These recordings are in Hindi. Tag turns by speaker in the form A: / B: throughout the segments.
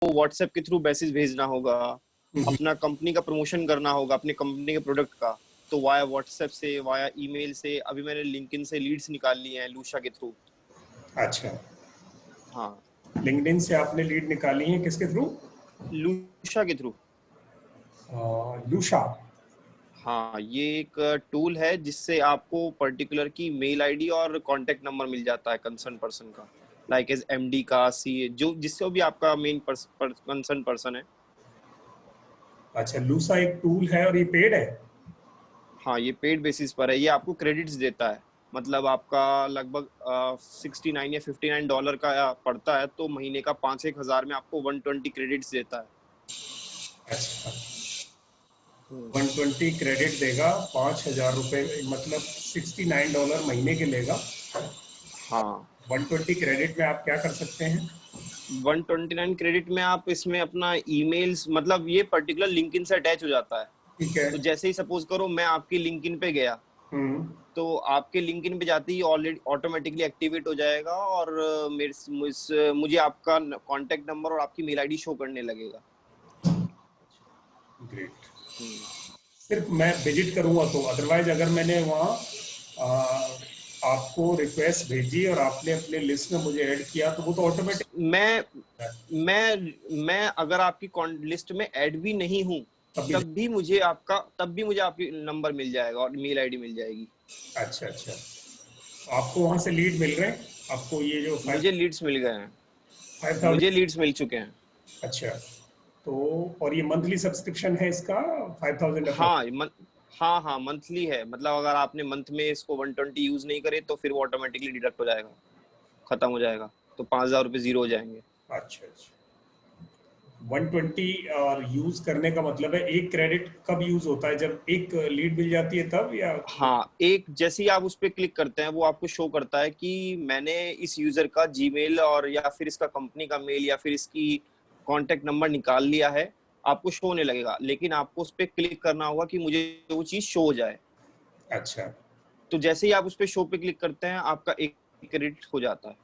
A: व्हाट्सएप के थ्रू मैसेज भेजना होगा, अपना कंपनी का प्रमोशन करना होगा, अपने कंपनी के प्रोडक्ट का, तो वाया व्हाट्सएप से, वाया ईमेल से। अभी मैंने लिंक्डइन से लीड्स निकाल ली हैं लूशा के थ्रू।
B: अच्छा,
A: हाँ,
B: लिंक्डइन से आपने लीड निकाली है, किसके थ्रू?
A: लूशा के थ्रू।
B: लूशा।
A: हाँ, ये एक टूल है जिससे आपको पर्टिकुलर की मेल आईडी और कांटेक्ट नंबर मिल जाता है कंसर्न पर्सन का, लाइक एज एमडी का, सीए, जो जिससे भी आपका मेन कंसर्न पर्सन है।
B: अच्छा, लूसा एक टूल है और ये पेड है?
A: हाँ, ये पेड बेसिस पर है। ये आपको क्रेडिट्स देता है, मतलब आपका लगभग 69 या $59 का पड़ता है, तो महीने का 5-1 हज़ार में आपको 120 क्रेडिट्स देता है।
B: अच्छा, 120 क्रेडिट देगा, 5,000 रुपये, मतलब $69 महीने के लेगा।
A: हाँ,
B: 120 क्रेडिट में आप क्या कर सकते हैं?
A: 129 क्रेडिट में आप इसमें अपना ईमेल्स, मतलब ये पर्टिकुलर लिंक्डइन से अटैच हो जाता है।
B: ठीक है।
A: तो जैसे ही सपोज करो मैं आपकी लिंक्डइन पे गया, तो आपके लिंक्डइन पे जाते ही ऑलरेडी ऑटोमेटिकली एक्टिवेट हो जाएगा, और मुझे आपका कांटेक्ट नंबर और आपकी मेल आईडी शो करने लगेगा।
B: ग्रेट।
A: हम्म।
B: सिर्फ मैं विजिट करूंगा तो, अदरवाइज अगर मैंने वहाँ आपको रिक्वेस्ट भेजी और आपने अपने लिस्ट में मुझे ऐड किया तो वो तो ऑटोमेटिक।
A: मैं मैं अगर आपकी लिस्ट में ऐड भी नहीं हूँ, तब भी मुझे आपकी नंबर मिल जाएगा और मेल आईडी मिल जाएगी।
B: अच्छा अच्छा, आपको वहाँ से लीड मिल रहे हैं? आपको ये जो
A: मुझे लीड्स मिल गए हैं,
B: 5,000?
A: मुझे लीड्स मिल चुके हैं।
B: अच्छा, तो और ये मंथली सब्सक्रिप्शन है इसका 5,000 अप्रोक्स?
A: हाँ, हाँ हाँ, मंथली है। मतलब अगर आपने मंथ में इसको 120 यूज नहीं करे तो फिर वो ऑटोमेटिकली डिडक्ट हो जाएगा, खत्म हो जाएगा, तो 5,000 रुपये जीरो हो जाएंगे।
B: अच्छा अच्छा, 120 और यूज करने का मतलब है एक क्रेडिट कब यूज होता है? जब एक लीड मिल जाती है तब, या?
A: हाँ, एक जैसे ही आप उस पर क्लिक करते हैं, वो आपको शो करता है कि मैंने इस यूजर का जीमेल और या फिर इसका कंपनी का मेल या फिर इसकी कांटेक्ट नंबर निकाल लिया है, आपको शो होने लगेगा। लेकिन आपको उस पर क्लिक करना होगा कि मुझे वो चीज शो हो जाए।
B: अच्छा,
A: तो जैसे ही आप उस पर शो पे क्लिक करते हैं, आपका एक क्रेडिट हो जाता है।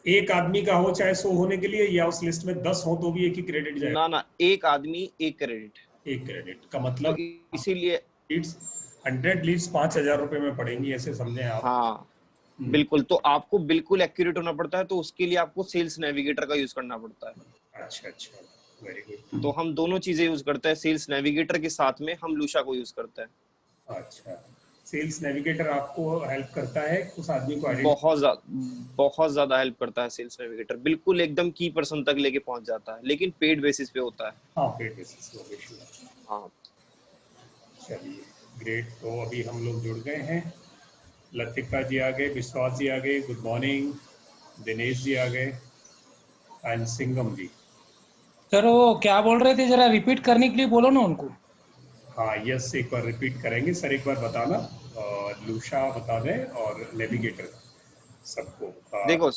B: एक आदमी का हो चाहे 100 होने के लिए, या उस लिस्ट में 10 हो तो भी एक ही क्रेडिट जाएगा?
A: ना ना, एक आदमी एक क्रेडिट।
B: एक क्रेडिट का
A: तो
B: मतलब
A: इसीलिए
B: लीड्स, 100 लीड्स 5,000 रुपये में पड़ेंगी, ऐसे समझें आप?
A: हाँ, बिल्कुल। तो आपको बिल्कुल एक्यूरेट होना पड़ता है, तो उसके लिए आपको सेल्स नेविगेटर का यूज करना पड़ता है।
B: अच्छा अच्छा, वेरी गुड।
A: तो हम दोनों चीजें यूज करते हैं, सेल्स नेविगेटर के साथ में हम लूशा को यूज करते हैं।
B: अच्छा, सेल्स नेविगेटर आपको हेल्प करता है उस आदमी को आइडेंटिफाई?
A: बहुत ज्यादा हेल्प करता है सेल्स नेविगेटर, बिल्कुल एकदम की पर्सन तक लेके पहुंच जाता है, लेकिन पेड बेसिस पे होता है।
B: हाँ, पेड बेसिस पे होगा।
A: हाँ,
B: चलिए, ग्रेट। तो अभी हम लोग जुड़ गए हैं। लतिका जी आ गए, विश्वास जी आ गए, गुड मॉर्निंग। दिनेश जी आ गए, एंड सिंगम जी।
C: सर वो क्या बोल रहे थे, जरा रिपीट करने के लिए बोलो ना उनको।
B: हाँ यस, एक बार रिपीट करेंगे सर, एक बार बताना। लूशा बता दें और नेविगेटर सबको।
A: देखो,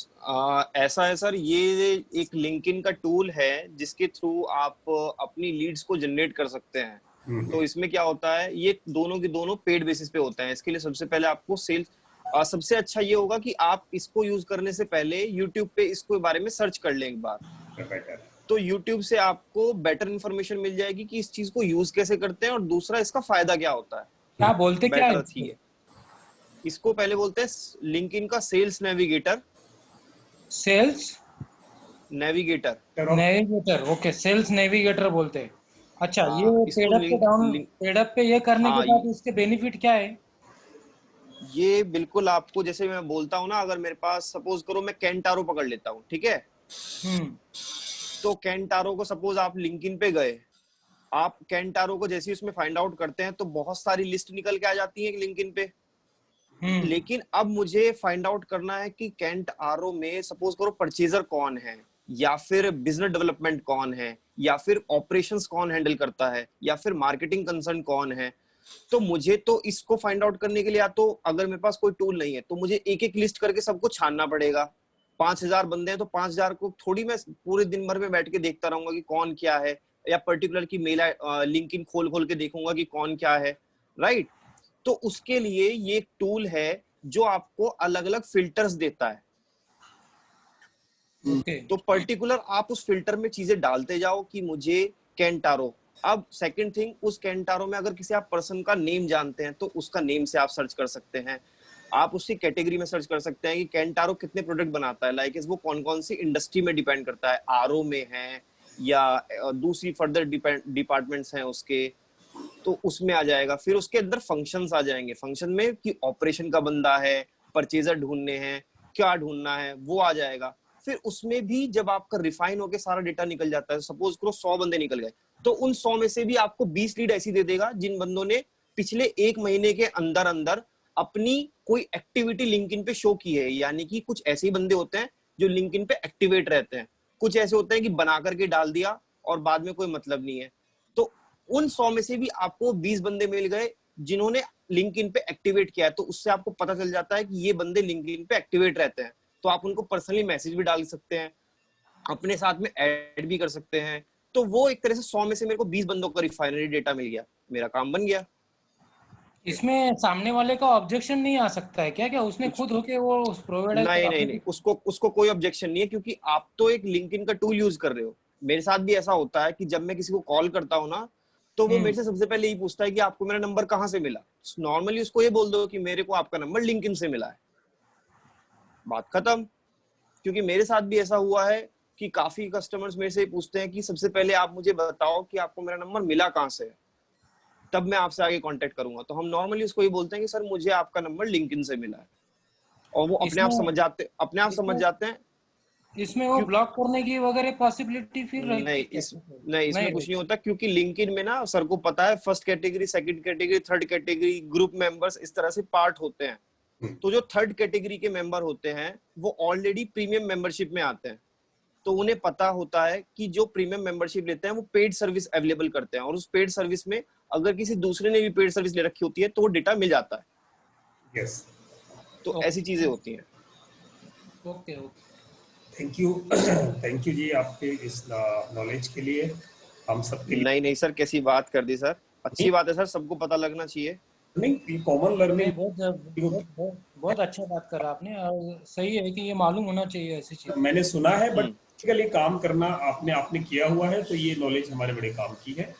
A: ऐसा है सर, ये एक लिंक्डइन का टूल है जिसके थ्रू आप अपनी लीड्स को जनरेट कर सकते हैं। तो इसमें क्या होता है, ये दोनों के दोनों पेड बेसिस पे होते हैं। इसके लिए सबसे पहले आपको सेल्स, सबसे अच्छा ये होगा कि आप इसको यूज करने से पहले यूट्यूब पे इसको बारे में सर्च कर लें एक बार।
B: बेटर।
A: तो यूट्यूब से आपको बेटर इन्फॉर्मेशन मिल जाएगी कि इस चीज को यूज कैसे करते हैं, और दूसरा इसका फायदा क्या होता है।
C: क्या बोलते क्या है
A: बेटर
C: इसको?
A: थी है, इसको पहले बोलते हैं लिंक्डइन का sales navigator.
C: Sales
A: navigator.
C: Navigator, okay, sales navigator बोलते हैं। अच्छा, ये
A: हाँ, इसको
C: पेड अप पे ये करने के
A: हाँ,
C: बाद इसके बेनिफिट क्या है?
A: ये बिल्कुल आपको, जैसे मैं बोलता हूँ ना, अगर मेरे पास सपोज करो मैं कैंटारो पकड़ लेता हूँ, ठीक है।
C: हम्म।
A: तो कैंटारो को सपोज आप लिंक्डइन पे गए, आप कैंटारो को जैसे ही उसमें फाइंड आउट करते हैं, तो बहुत सारी लिस्ट निकल के आ जाती है लिंक्डइन पे।
C: हम्म।
A: लेकिन अब मुझे फाइंड आउट करना है कि कैंट आरो में सपोज करो परचेजर कौन है, या फिर बिजनेस डेवलपमेंट कौन है, या फिर ऑपरेशंस कौन हैंडल करता है, या फिर मार्केटिंग कंसर्न कौन है। तो मुझे तो इसको फाइंड आउट करने के लिए, या तो अगर मेरे पास कोई टूल नहीं है तो मुझे एक एक लिस्ट करके सबको छानना पड़ेगा। 5,000 बंदे हैं तो 5,000 को थोड़ी मैं पूरे दिन भर में बैठ के देखता रहूंगा कि कौन क्या है, या पर्टिकुलर की मेल लिंक्डइन खोल खोल के देखूंगा कि कौन क्या है, राइट। तो उसके लिए ये एक टूल है जो आपको अलग अलग फिल्टर्स देता है।
C: ओके
A: तो पर्टिकुलर आप उस फिल्टर में चीजें डालते जाओ कि मुझे कैंटारो। अब सेकंड थिंग, उस कैंटारो में अगर किसी आप पर्सन का नेम जानते हैं तो उसका नेम से आप सर्च कर सकते हैं। आप उसकी कैटेगरी में सर्च कर सकते हैं कि कैंटारो कितने प्रोडक्ट बनाता है, लाइक वो कौन कौन सी इंडस्ट्री में डिपेंड करता है, आरओ में है या दूसरी फर्दर डिपार्टमेंट्स हैं उसके, तो उसमें आ जाएगा। फिर उसके अंदर फंक्शंस आ जाएंगे, फंक्शन में कि ऑपरेशन का बंदा है, परचेजर ढूंढने हैं, क्या ढूंढना है वो आ जाएगा। फिर उसमें भी जब आपका रिफाइन होकर सारा डेटा निकल जाता है, सपोज करो 100 बंदे निकल गए, तो उन 100 में से भी आपको 20 लीड ऐसी दे देगा जिन बंदों ने पिछले 1 महीने के अंदर अंदर अपनी कोई एक्टिविटी लिंक्डइन पे शो की है। यानी कि कुछ ऐसे ही बंदे होते हैं जो लिंक्डइन पे एक्टिवेट रहते हैं, कुछ ऐसे होते हैं कि बना करके डाल दिया और बाद में कोई मतलब नहीं है। तो उन 100 में से भी आपको 20 बंदे मिल गए जिन्होंने लिंक्डइन पे एक्टिवेट किया है, तो उससे आपको पता चल जाता है कि ये बंदे लिंक्डइन पे एक्टिवेट रहते हैं। तो आप उनको पर्सनली मैसेज भी डाल सकते हैं, अपने साथ में ऐड भी कर सकते हैं। तो वो एक तरह से 100 में से मेरे को 20 बंदों का रिफाइनरी डेटा मिल गया, मेरा काम बन गया।
C: इसमें सामने वाले का ऑब्जेक्शन नहीं आ सकता है क्या? क्या उसने
A: कुछ
C: खुद होके वो उस प्रोवाइडर
A: नहीं नहीं
C: अपने
A: नहीं, उसको उसको कोई ऑब्जेक्शन नहीं है, क्योंकि आप तो एक लिंक्डइन का टूल यूज कर रहे हो। मेरे साथ भी ऐसा होता है कि जब मैं किसी को कॉल करता हूँ ना, तो वो मेरे से सबसे पहले यही पूछता है कि आपको मेरा नंबर कहाँ से मिला। नॉर्मली उसको ये बोल दो कि मेरे को आपका नंबर लिंक्डइन से मिला है, बात खत्म। क्योंकि मेरे साथ भी ऐसा हुआ है कि काफी कस्टमर्स मेरे से पूछते हैं कि सबसे पहले आप मुझे बताओ कि आपको मेरा नंबर मिला कहाँ से है, तब मैं आपसे आगे कांटेक्ट करूंगा। तो हम नॉर्मली उसको ये बोलते हैं कि सर मुझे आपका नंबर लिंक्डइन से मिला है, और वो
C: इसमें
A: अपने आप समझ
C: इसमें
A: जाते हैं।
C: इसमें वो
A: क्यों
C: ब्लॉक करने की वगैरह पॉसिबिलिटी फिर
A: नहीं,
C: रहेगी क्या?
A: नहीं, इसमें
C: नहीं
A: कुछ नहीं
C: रहती।
A: होता, क्योंकि लिंक्डइन में ना सर को पता है first category, second category, third category, group members, इस तरह से पार्ट होते हैं। तो जो थर्ड कैटेगरी के मेंबर होते हैं वो ऑलरेडी प्रीमियम मेंबरशिप में आते हैं, तो उन्हें पता होता है कि जो प्रीमियम मेंबरशिप लेते हैं वो पेड सर्विस अवेलेबल करते हैं, और उस पेड सर्विस में अगर किसी दूसरे ने भी पेड सर्विस ले रखी होती है तो वो डेटा मिल जाता है।
B: यस,
A: तो ऐसी चीजें
C: ओके
A: होती हैं।
C: Okay okay.
B: Thank you thank you जी आपके इस नॉलेज के लिए, हम सबके लिए।
A: नहीं नहीं सर, कैसी बात कर दी सर, अच्छी बात है सर, सबको पता लगना चाहिए।
B: नहीं, कॉमन लर्निंग
C: नहीं, बहुत अच्छा बात करा आपने, और सही है कि ये मालूम होना चाहिए ऐसी चीज।
B: मैंने सुना है, बट
A: हम्म।
B: प्रैक्टिकली काम करना आपने आपने किया हुआ है, तो ये नॉलेज हमारे बड़े काम की है।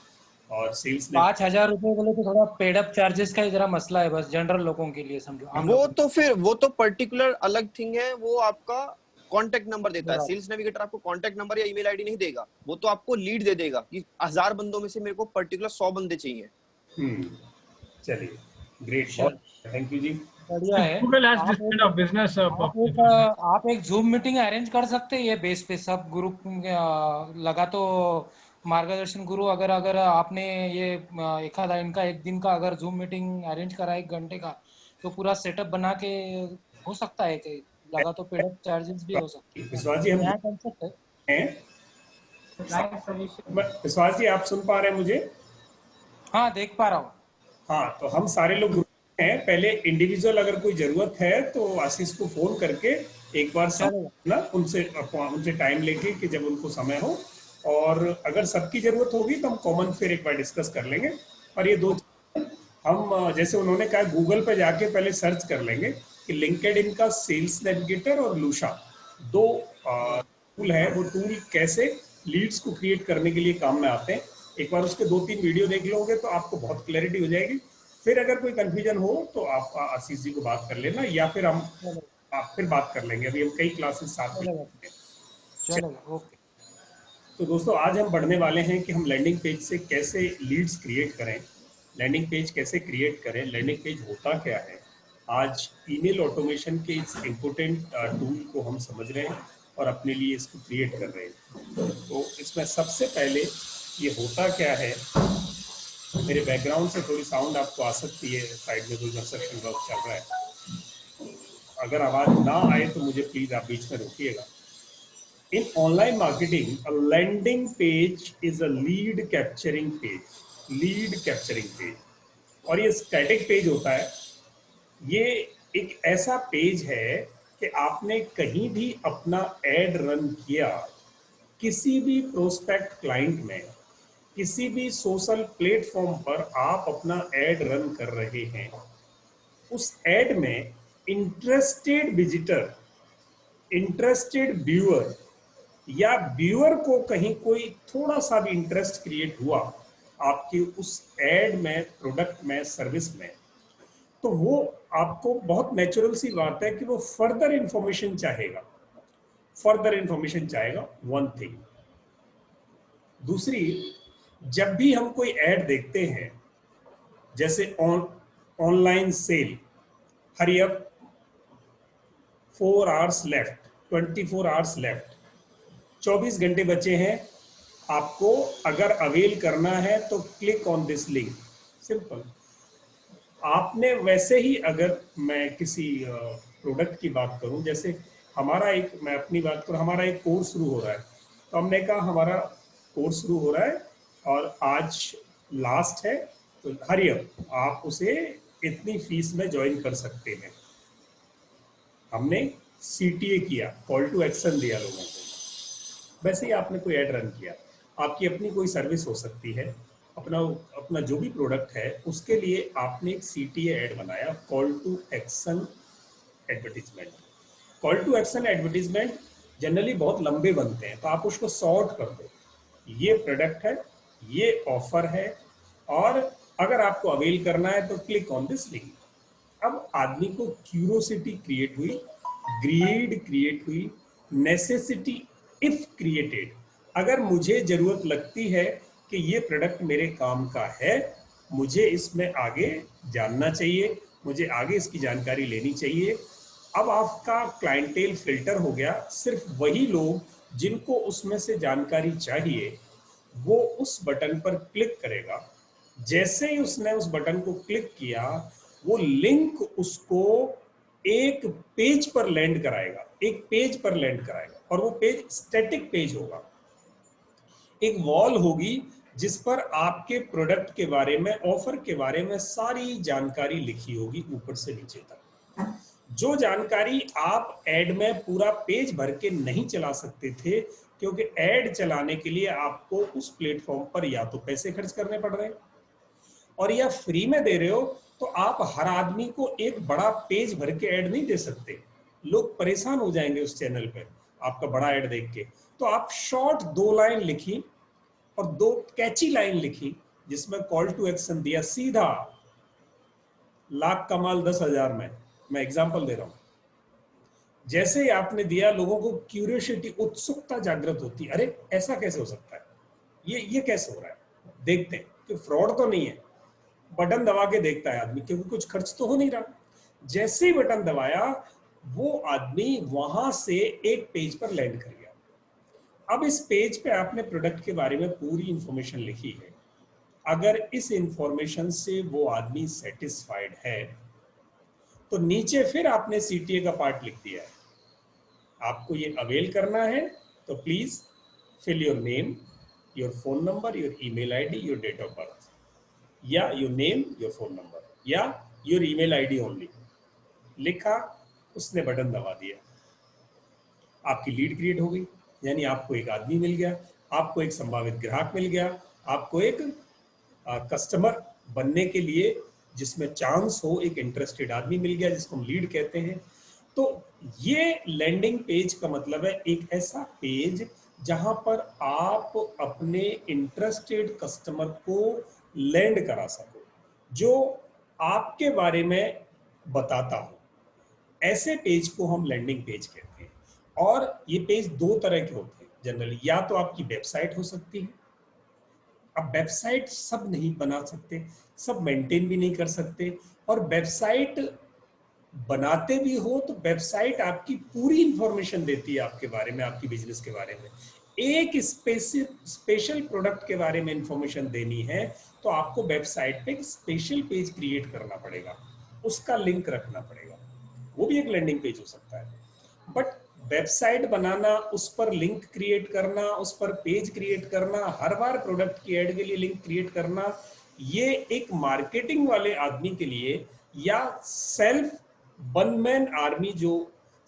B: और सेल्स ने
C: 5,000 रुपये बोले तो थोड़ा पेडअप चार्जेस का ही जरा मसला है, बस जनरल लोगों के लिए समझो, हम लोगों
A: वो तो पर्टिकुलर अलग थिंग है, वो आपका कॉन्टेक्ट नंबर देता है।
C: के।
A: सेल्स नेविगेटर आपको कॉन्टेक्ट नंबर या ईमेल आईडी नहीं देगा, वो तो आपको लीड दे देगा कि 1000 बंदों में से मेरे को पर्टिकुलर 100 बंदे चाहिए।
B: चलिए, ग्रेट, बहुत
C: चल
B: थैंक यू जी।
C: बढ़िया
D: So
C: है।
D: Google has this
C: आप
D: kind
C: एक
D: of business
C: आप एक जूम मीटिंग अरेंज कर सकते हैं ये बेस पे, सब ग्रुप लगा तो मार्गदर्शन गुरु, अगर अगर आपने ये एक आधा इनका एक दिन का अगर जूम मीटिंग अरेंज करा 1 घंटे का, तो पूरा सेटअप बना के हो सकता है कि लगा तो पेड चार्जेस भी हो सकते
B: विश्वास जी,
C: हैं,
B: हम
C: नया कंसेप्ट है।
B: हैं, विश्वास जी आप सुन पा रहे हैं मुझे?
C: हाँ देख पा रहा हूँ।
B: हाँ, तो हम सारे लोग ग्रुप में हैं। पहले इंडिविजुअल अगर कोई जरूरत है तो आशीष को फोन करके एक बार
C: चलेगा।
B: ना उनसे टाइम लेके कि जब उनको समय हो, और अगर सबकी जरूरत होगी तो हम कॉमन फिर एक बार डिस्कस कर लेंगे। और ये दो हम जैसे उन्होंने कहा गूगल पे जाके पहले सर्च कर लेंगे कि लिंक्डइन का सेल्स नेविगेटर और लूशा दो टूल है, वो टूल कैसे लीड्स को क्रिएट करने के लिए काम में आते हैं। एक बार उसके 2-3 वीडियो देख लोगे तो आपको बहुत क्लैरिटी हो जाएगी। फिर अगर कोई कंफ्यूजन हो तो आप आशीष जी को बात कर लेना, या फिर आप फिर बात कर लेंगे। अभी हम कई क्लासेस साथ में
C: चलेगा चलेगा ओके।
B: तो दोस्तों आज हम बढ़ने वाले हैं कि हम लैंडिंग पेज से कैसे लीड्स क्रिएट करें, लैंडिंग पेज कैसे क्रिएट करें, लैंडिंग पेज होता क्या है। आज ईमेल ऑटोमेशन के इस इम्पोर्टेंट टूल को हम समझ रहे हैं और अपने लिए इसको क्रिएट कर रहे हैं। तो इसमें सबसे पहले ये होता क्या है, मेरे बैकग्राउंड से थोड़ी साउंड आपको आ सकती है, साइड में कोई कंस्ट्रक्शन वर्क चल रहा है, अगर आवाज ना आए तो मुझे प्लीज आप बीच में रोकिएगा। In online marketing, a landing page is a lead capturing page, lead capturing page, और ये स्टैटिक पेज होता है। ये एक ऐसा पेज है कि आपने कहीं भी अपना एड रन किया, किसी भी प्रोस्पेक्ट क्लाइंट में, किसी भी सोशल प्लेटफॉर्म पर आप अपना एड रन कर रहे हैं, उस एड में इंटरेस्टेड विजिटर, इंटरेस्टेड व्यूअर या व्यूअर को कहीं कोई थोड़ा सा भी इंटरेस्ट क्रिएट हुआ आपके उस एड में, प्रोडक्ट में, सर्विस में, तो वो आपको बहुत नेचुरल सी बात है कि वो फर्दर इंफॉर्मेशन चाहेगा, फर्दर इंफॉर्मेशन चाहेगा, वन थिंग। दूसरी, जब भी हम कोई ऐड देखते हैं, जैसे online sale, hurry up, 4 hours left, 24 hours left, 24 घंटे बचे हैं, आपको अगर अवेल करना है तो click on this link, simple. आपने वैसे ही, अगर मैं किसी प्रोडक्ट की बात करूं, जैसे हमारा एक, मैं अपनी बात करूं, हमारा एक कोर्स शुरू हो रहा है, तो हमने कहा हमारा कोर्स शुरू हो रहा है और आज लास्ट है, तो हरी अप, आप उसे इतनी फीस में ज्वाइन कर सकते हैं। हमने CTA किया, कॉल टू एक्शन दिया लोगों को। वैसे ही आपने कोई ऐड रन किया, आपकी अपनी कोई सर्विस हो सकती है, अपना अपना जो भी प्रोडक्ट है उसके लिए आपने एक CTA ऐड बनाया, call to action advertisement. Call to action advertisement generally बहुत लंबे बनते हैं, तो आप उसको शॉर्ट कर दो, ये प्रोडक्ट है, ये ऑफर है, और अगर आपको अवेल करना है तो क्लिक ऑन दिस लिंक। अब आदमी को क्यूरोसिटी क्रिएट हुई, ग्रीड क्रिएट हुई, नेसेसिटी इफ क्रिएटेड, अगर मुझे जरूरत लगती है कि ये प्रोडक्ट मेरे काम का है, मुझे इसमें आगे जानना चाहिए, मुझे आगे इसकी जानकारी लेनी चाहिए। अब आपका क्लाइंटेल फिल्टर हो गया, सिर्फ वही लोग जिनको उसमें से जानकारी चाहिए वो उस बटन पर क्लिक करेगा। जैसे ही उसने उस बटन को क्लिक किया, वो लिंक उसको एक पेज पर लैंड कराएगा, एक पेज पर लैंड कराएगा, और वो पेज स्टैटिक पेज होगा, एक वॉल होगी जिस पर आपके प्रोडक्ट के बारे में, ऑफर के बारे में सारी जानकारी लिखी होगी ऊपर से नीचे तक। जो जानकारी आप ऐड में पूरा पेज भर के नहीं चला सकते थे, क्योंकि ऐड चलाने के लिए आपको उस प्लेटफॉर्म पर या तो पैसे खर्च करने पड़ रहे हैं, और या फ्री में दे रहे हो, तो आप हर आदमी को एक बड़ा पेज भर के ऐड नहीं दे सकते, लोग परेशान हो जाएंगे उस चैनल पे आपका बड़ा ऐड देख के। तो आप शॉर्ट 2 लाइन लिखी और 2 कैची लाइन लिखी, जिसमें कॉल टू एक्शन दिया सीधा, लाख का माल 10,000 में, मैं एग्जांपल दे रहा हूं। जैसे ही आपने दिया, लोगों को क्यूरियोसिटी, उत्सुकता जागृत होती, अरे ऐसा कैसे हो सकता है, ये कैसे हो रहा है, देखते हैं कि फ्रॉड तो नहीं है। बटन दबा के देखता है आदमी, क्योंकि कुछ खर्च तो हो नहीं रहा। जैसे ही बटन दबाया, वो आदमी वहां से एक पेज पर लैंड कर गया। अब इस पेज पे आपने प्रोडक्ट के बारे में पूरी इंफॉर्मेशन लिखी है, अगर इस इंफॉर्मेशन से वो आदमी सेटिस्फाइड है, तो नीचे फिर आपने CTA का पार्ट लिख दिया है, आपको ये अवेल करना है तो please fill your name, your phone number, your email ID, your date of birth, या your name, your phone number, या योर ईमेल आईडी ओनली। लिखा, उसने बटन दबा दिया, आपकी लीड क्रिएट हो गई, यानी आपको एक आदमी मिल गया, आपको एक संभावित ग्राहक मिल गया, आपको एक कस्टमर बनने के लिए जिसमें चांस हो, एक इंटरेस्टेड आदमी मिल गया, जिसको हम लीड कहते हैं। तो ये लैंडिंग पेज का मतलब है एक ऐसा पेज जहां पर आप अपने इंटरेस्टेड कस्टमर को लैंड करा सको, जो आपके बारे में बताता हो। ऐसे पेज को हम लैंडिंग पेज कहते हैं। और ये पेज 2 तरह के होते हैं जनरली, या तो आपकी वेबसाइट हो सकती है। अब वेबसाइट सब नहीं बना सकते, सब मेंटेन भी नहीं कर सकते, और वेबसाइट बनाते भी हो तो वेबसाइट आपकी पूरी इंफॉर्मेशन देती है आपके बारे में, आपकी बिजनेस के बारे में। एक स्पेशल प्रोडक्ट के बारे में इंफॉर्मेशन देनी है तो आपको वेबसाइट पे एक स्पेशल पेज क्रिएट करना पड़ेगा, उसका लिंक रखना पड़ेगा, वो भी एक लैंडिंग पेज हो सकता है। बट वेबसाइट बनाना, उस पर लिंक क्रिएट करना, उस पर पेज क्रिएट करना, हर बार प्रोडक्ट की ऐड के लिए लिंक क्रिएट करना, ये एक मार्केटिंग वाले आदमी के लिए, या सेल्फ वन मैन आर्मी जो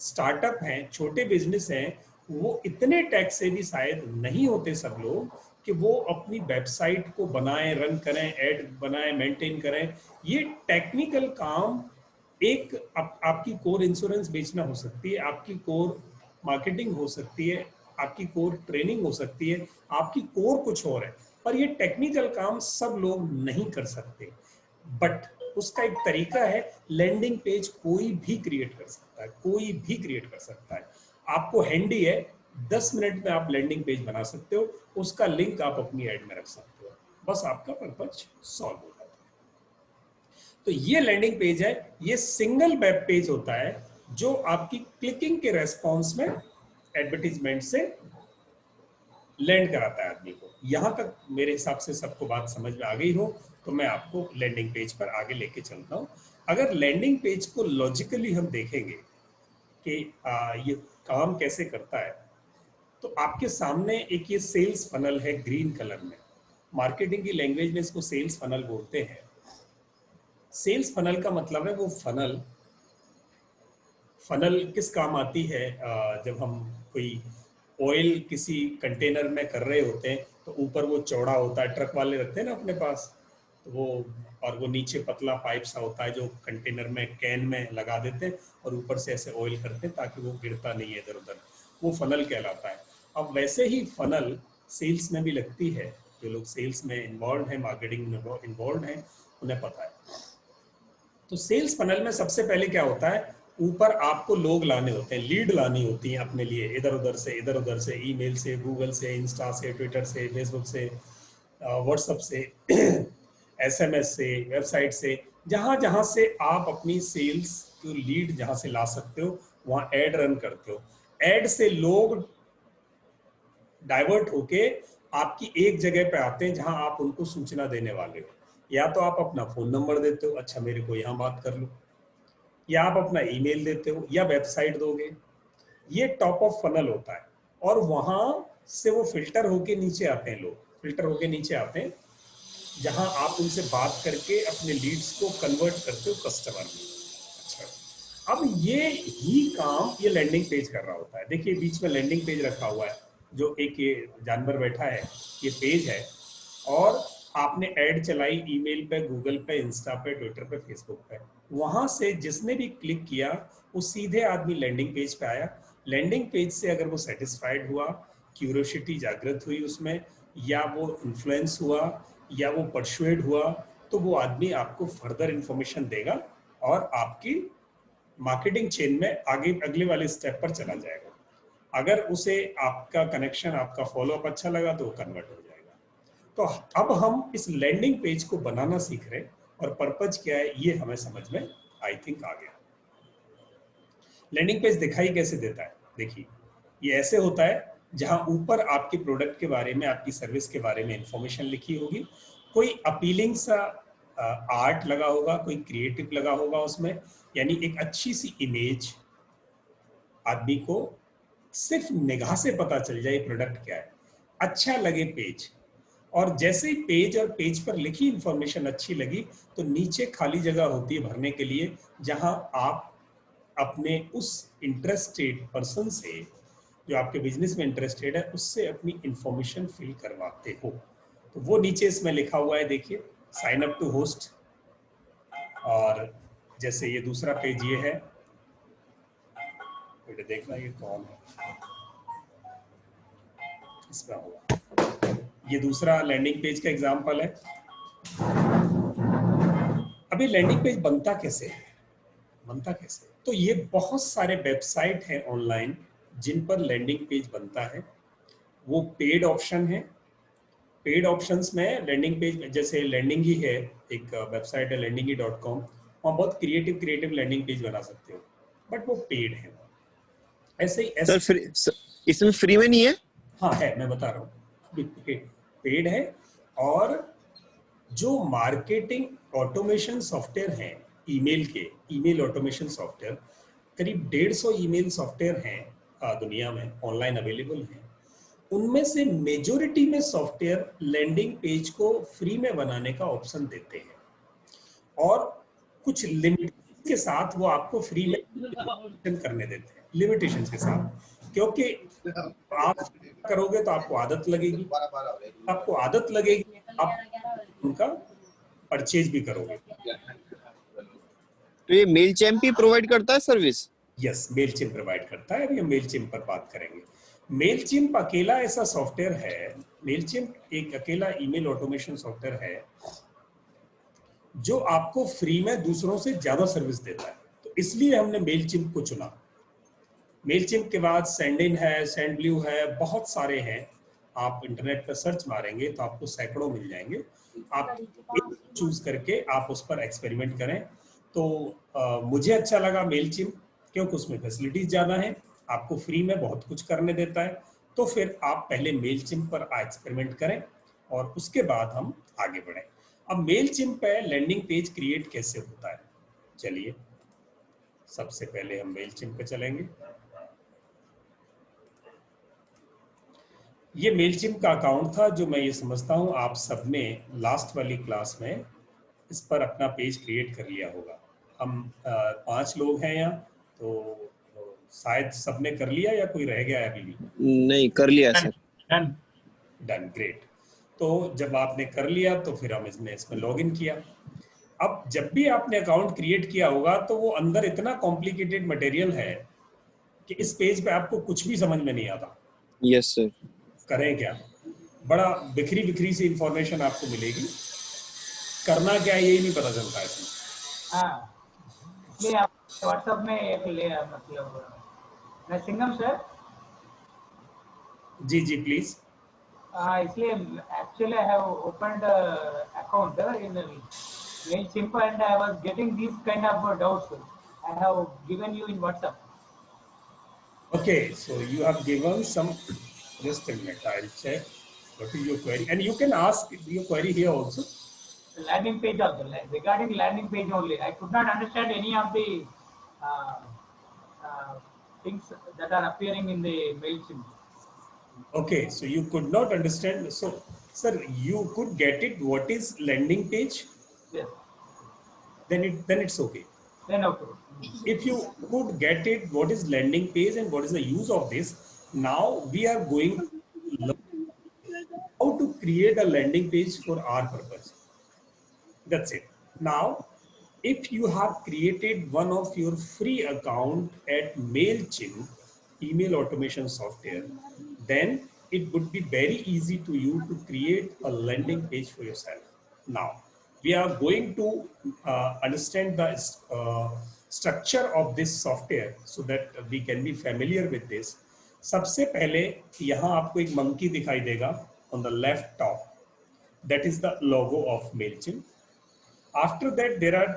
B: स्टार्टअप हैं, छोटे बिजनेस हैं, वो इतने टैक्स से भी शायद नहीं होते सब लोग कि वो अपनी वेबसाइट को बनाएं, रन करें, ऐड बनाएं, मेंटेन करें। ये टेक्निकल काम एक आपकी कोर इंश्योरेंस बेचना हो सकती है, आपकी कोर मार्केटिंग हो सकती है, आपकी कोर ट्रेनिंग हो सकती है, आपकी कोर कुछ और है, पर ये टेक्निकल काम सब लोग नहीं कर सकते। बट उसका एक तरीका है, लैंडिंग पेज कोई भी क्रिएट कर सकता है, कोई भी क्रिएट कर सकता है। आपको हैंडी है, 10 मिनट में आप लैंडिंग पेज बना सकते हो, उसका लिंक आप अपनी ऐड में रख सकते हो, बस आपका पर्पज सॉल्व हो जाता है। तो ये लैंडिंग पेज है, ये सिंगल वेब पेज होता है जो आपकी क्लिकिंग के रेस्पॉन्स में एडवर्टीजमेंट से लैंड कराता है आदमी को। यहां तक मेरे हिसाब से सबको बात समझ में आ गई हो तो मैं आपको लैंडिंग पेज पर आगे लेके चलता हूं। अगर लैंडिंग पेज को लॉजिकली हम देखेंगे कि ये काम कैसे करता है, तो आपके सामने एक ये सेल्स फनल है ग्रीन कलर में, मार्केटिंग की लैंग्वेज में इसको सेल्स फनल बोलते हैं। सेल्स फनल का मतलब है वो फनल किस काम आती है, जब हम कोई ऑयल किसी कंटेनर में कर रहे होते हैं तो ऊपर वो चौड़ा होता है, ट्रक वाले रखते हैं ना अपने पास, तो वो, और वो नीचे पतला पाइप सा होता है जो कंटेनर में कैन में लगा देते हैं और ऊपर से ऐसे ऑयल करते हैं ताकि वो गिरता नहीं है इधर उधर, वो फनल कहलाता है। अब वैसे ही फनल सेल्स में भी लगती है, जो लोग सेल्स में इन्वॉल्व हैं, मार्केटिंग में इन्वॉल्व हैं, उन्हें पता है। तो सेल्स फनल में सबसे पहले क्या होता है, ऊपर आपको लोग लाने होते हैं, लीड लानी होती है अपने लिए, इधर उधर से, ईमेल से, गूगल से, इंस्टा से, ट्विटर से, फेसबुक से, व्हाट्सएप से, एसएमएस से, वेबसाइट से, जहां जहां से आप अपनी सेल्स की लीड जहां से ला सकते हो वहां एड रन करते हो। एड से लोग डाइवर्ट होके आपकी एक जगह पे आते हैं जहां आप उनको सूचना देने वाले हो। या तो आप अपना फोन नंबर देते हो, अच्छा मेरे को यहाँ बात कर लो, या आप अपना ईमेल देते हो, या वेबसाइट दोगे। ये टॉप ऑफ फनल होता है, और वहां से वो फिल्टर होके नीचे आते हैं, लोग फिल्टर होके नीचे आते हैं जहां आप उनसे बात करके अपने लीड्स को कन्वर्ट करते हो कस्टमर में। अच्छा, अब ये ही काम ये लैंडिंग पेज कर रहा होता है। देखिए बीच में लैंडिंग पेज रखा हुआ है, जो एक ये जानवर बैठा है, ये पेज है, और आपने ऐड चलाई ईमेल पे, गूगल पे, इंस्टा पे, ट्विटर पे, फेसबुक पे, वहां से जिसने भी क्लिक किया वो सीधे आदमी लैंडिंग पेज पे आया। लैंडिंग पेज से अगर वो सेटिस्फाइड हुआ, क्यूरियोसिटी जागृत हुई उसमें, या वो इन्फ्लुएंस हुआ, या वो परसुएड हुआ, तो वो आदमी आपको फर्दर इंफॉर्मेशन देगा और आपकी मार्केटिंग चेन में आगे अगले वाले स्टेप पर चला जाएगा। अगर उसे आपका कनेक्शन, आपका फॉलोअप अच्छा लगा तो वो कन्वर्ट हो जाएगा। तो अब हम इस लैंडिंग पेज को बनाना सीख रहे हैं, और पर्पज क्या है ये हमें समझ में आई थिंक आ गया। लैंडिंग पेज दिखाई कैसे देता है, देखिए ये ऐसे होता है जहां ऊपर आपके प्रोडक्ट के बारे में, आपकी सर्विस के बारे में इंफॉर्मेशन लिखी होगी, कोई अपीलिंग सा आर्ट लगा होगा, कोई क्रिएटिव लगा होगा उसमें, यानी एक अच्छी सी इमेज, आदमी को सिर्फ निगाह से पता चल जाए प्रोडक्ट क्या है, अच्छा लगे पेज। और जैसे ही पेज और पेज पर लिखी इंफॉर्मेशन अच्छी लगी तो नीचे खाली जगह होती है भरने के लिए, जहां आप अपने उस इंटरेस्टेड पर्सन से, जो आपके बिजनेस में इंटरेस्टेड है, उससे अपनी इंफॉर्मेशन फिल करवाते हो। तो वो नीचे इसमें लिखा हुआ है, देखिए साइन अप टू होस्ट। और जैसे ये दूसरा पेज ये है, बेटे देखना ये कौन है, इसमें होगा, ये दूसरा लैंडिंग पेज का एग्जांपल है। अभी लैंडिंग पेज बनता कैसे है, तो ये बहुत सारे वेबसाइट हैं ऑनलाइन जिन पर लैंडिंग पेज बनता है। वो पेड ऑप्शन है, पेड ऑप्शंस में लैंडिंग पेज, जैसे लैंडिंग ही है, एक वेबसाइट है lendingy.com, वहाँ बहुत क्रिएटिव लैंडिंग पेज बना सकते हो, बट वो पेड है। ऐसे ही
A: सर इसमें फ्री में नहीं है?
B: हाँ है, मैं बता रहा हूँ, पेड है। और जो मार्केटिंग ऑटोमेशन सॉफ्टवेयर हैं, ईमेल ऑटोमेशन सॉफ्टवेयर, करीब 150 ईमेल सॉफ्टवेयर हैं दुनिया में, ऑनलाइन अवेलेबल हैं। उनमें से मेजोरिटी में सॉफ्टवेयर लैंडिंग पेज को फ्री में बनाने का ऑप्शन देते हैं, और कुछ लिमिटेशन के साथ वो आपको फ्री में करने देते हैं, लिमिटेशंस के साथ। क्योंकि आप करोगे तो आपको आदत लगेगी, आप उनका परचेज भी करोगे।
A: तो ये मेलचैम्प ही प्रोवाइड करता है सर्विस?
B: यस, मेलचिम्प प्रोवाइड करता है। अभी हम मेलचिम्प पर बात करेंगे। मेलचिम्प अकेला ऐसा सॉफ्टवेयर है, मेलचिम्प एक अकेला ईमेल ऑटोमेशन सॉफ्टवेयर है जो आपको फ्री में दूसरों से ज्यादा सर्विस देता है, तो इसलिए हमने मेलचिम्प को चुना। मेलचिम्प के बाद सेंडिन है, सेंडब्लू है, बहुत सारे हैं। आप इंटरनेट पर सर्च मारेंगे तो आपको सैकड़ों मिल जाएंगे। आप एक चूज करके आप उस पर एक्सपेरिमेंट करें। तो मुझे अच्छा लगा मेलचिम्प, क्योंकि उसमें फैसिलिटीज ज्यादा हैं, आपको फ्री में बहुत कुछ करने देता है। तो फिर आप पहले मेलचिम्प पर एक्सपेरिमेंट करें और उसके बाद हम आगे बढ़ें। अब मेलचिम्प पे लैंडिंग पेज क्रिएट कैसे होता है, चलिए सबसे पहले हम मेलचिम्प पे चलेंगे। ये मेलचिम्प का अकाउंट था जो मैं ये समझता हूँ आप सबने लास्ट वाली क्लास में इस पर अपना पेज क्रिएट कर लिया होगा। हम 5 लोग हैं यहाँ, तो शायद सबने कर लिया या कोई रह गया है अभी भी?
A: नहीं, कर लिया सर।
B: Done done, great. तो जब आपने कर लिया तो फिर हम इसमें लॉग इन किया। अब जब भी आपने अकाउंट क्रिएट किया होगा तो वो अंदर इतना कॉम्प्लिकेटेड मटेरियल है कि इस पेज पे आपको कुछ भी समझ में नहीं आता।
A: Yes sir.
B: करें क्या, बड़ा बिखरी बिखरी सी इंफॉर्मेशन आपको मिलेगी, करना क्या है यही नहीं पता चलता है इसमें।
D: हाँ, इसलिए आप व्हाट्सएप में एक ले मतलब मैं सिंगम सर।
B: जी जी प्लीज।
D: इसलिए actually I have opened account in Mailchimp and I was getting these kind of doubts. I have given you in WhatsApp.
B: Okay, so you have given some, just a minute, I'll check what is your query, and you can ask your query here also.
D: The landing page also, regarding landing page only. I could not understand any of the uh, things that are appearing in the Mailchimp.
B: Okay, so you could not understand. So, sir, you could get it. What is landing page?
D: Yes.
B: Then it's okay.
D: Then okay.
B: If you could get it, what is landing page and what is the use of this? Now we are going to learn how to create a landing page for our purpose. That's it. Now, if you have created one of your free account at MailChimp, email automation software, then it would be very easy to you to create a landing page for yourself. Now, we are going to understand the structure of this software so that we can be familiar with this. सबसे पहले यहाँ आपको एक monkey दिखाई देगा on the left top. That is the logo of MailChimp. After that, there are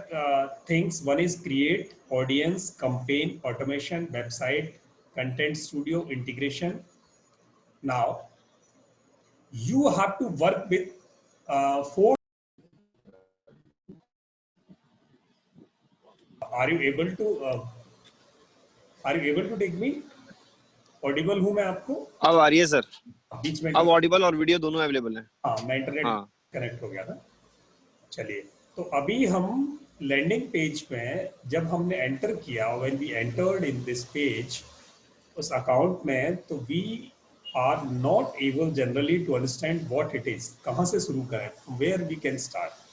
B: things. One is create, audience, campaign, automation, website, content studio, integration. Now, you have to work with 4. Are you able to take me? Audible हूँ मैं आपको?
A: अब आ रही है सर।
B: बीच में
A: अब ऑडिबल और वीडियो दोनों अवेलेबल हैं।
B: हाँ, मैं इंटरनेट कनेक्ट हो गया था। चलिए, तो अभी हम लैंडिंग पेज में जब हमने एंटर किया, when we entered in this page, उस अकाउंट में, तो we are not able generally to understand what it is, कहाँ से शुरू करें, वेयर वी कैन स्टार्ट।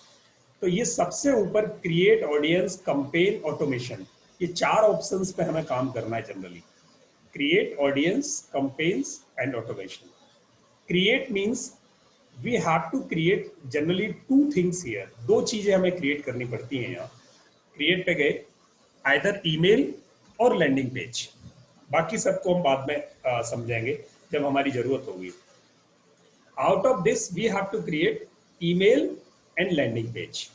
B: तो ये सबसे ऊपर क्रिएट, ऑडियंस, कैंपेन, ऑटोमेशन, ये 4 ऑप्शंस पे हमें काम करना है generally. Create, audience, campaigns and automation. Create means we have to create generally 2 things here. 2 चीजें हमें क्रिएट करनी पड़ती हैं यहाँ। क्रिएट पे गए, either ईमेल और लैंडिंग पेज, बाकी सबको हम बाद में समझेंगे जब हमारी जरूरत होगी। Out of this we have to create email and landing page,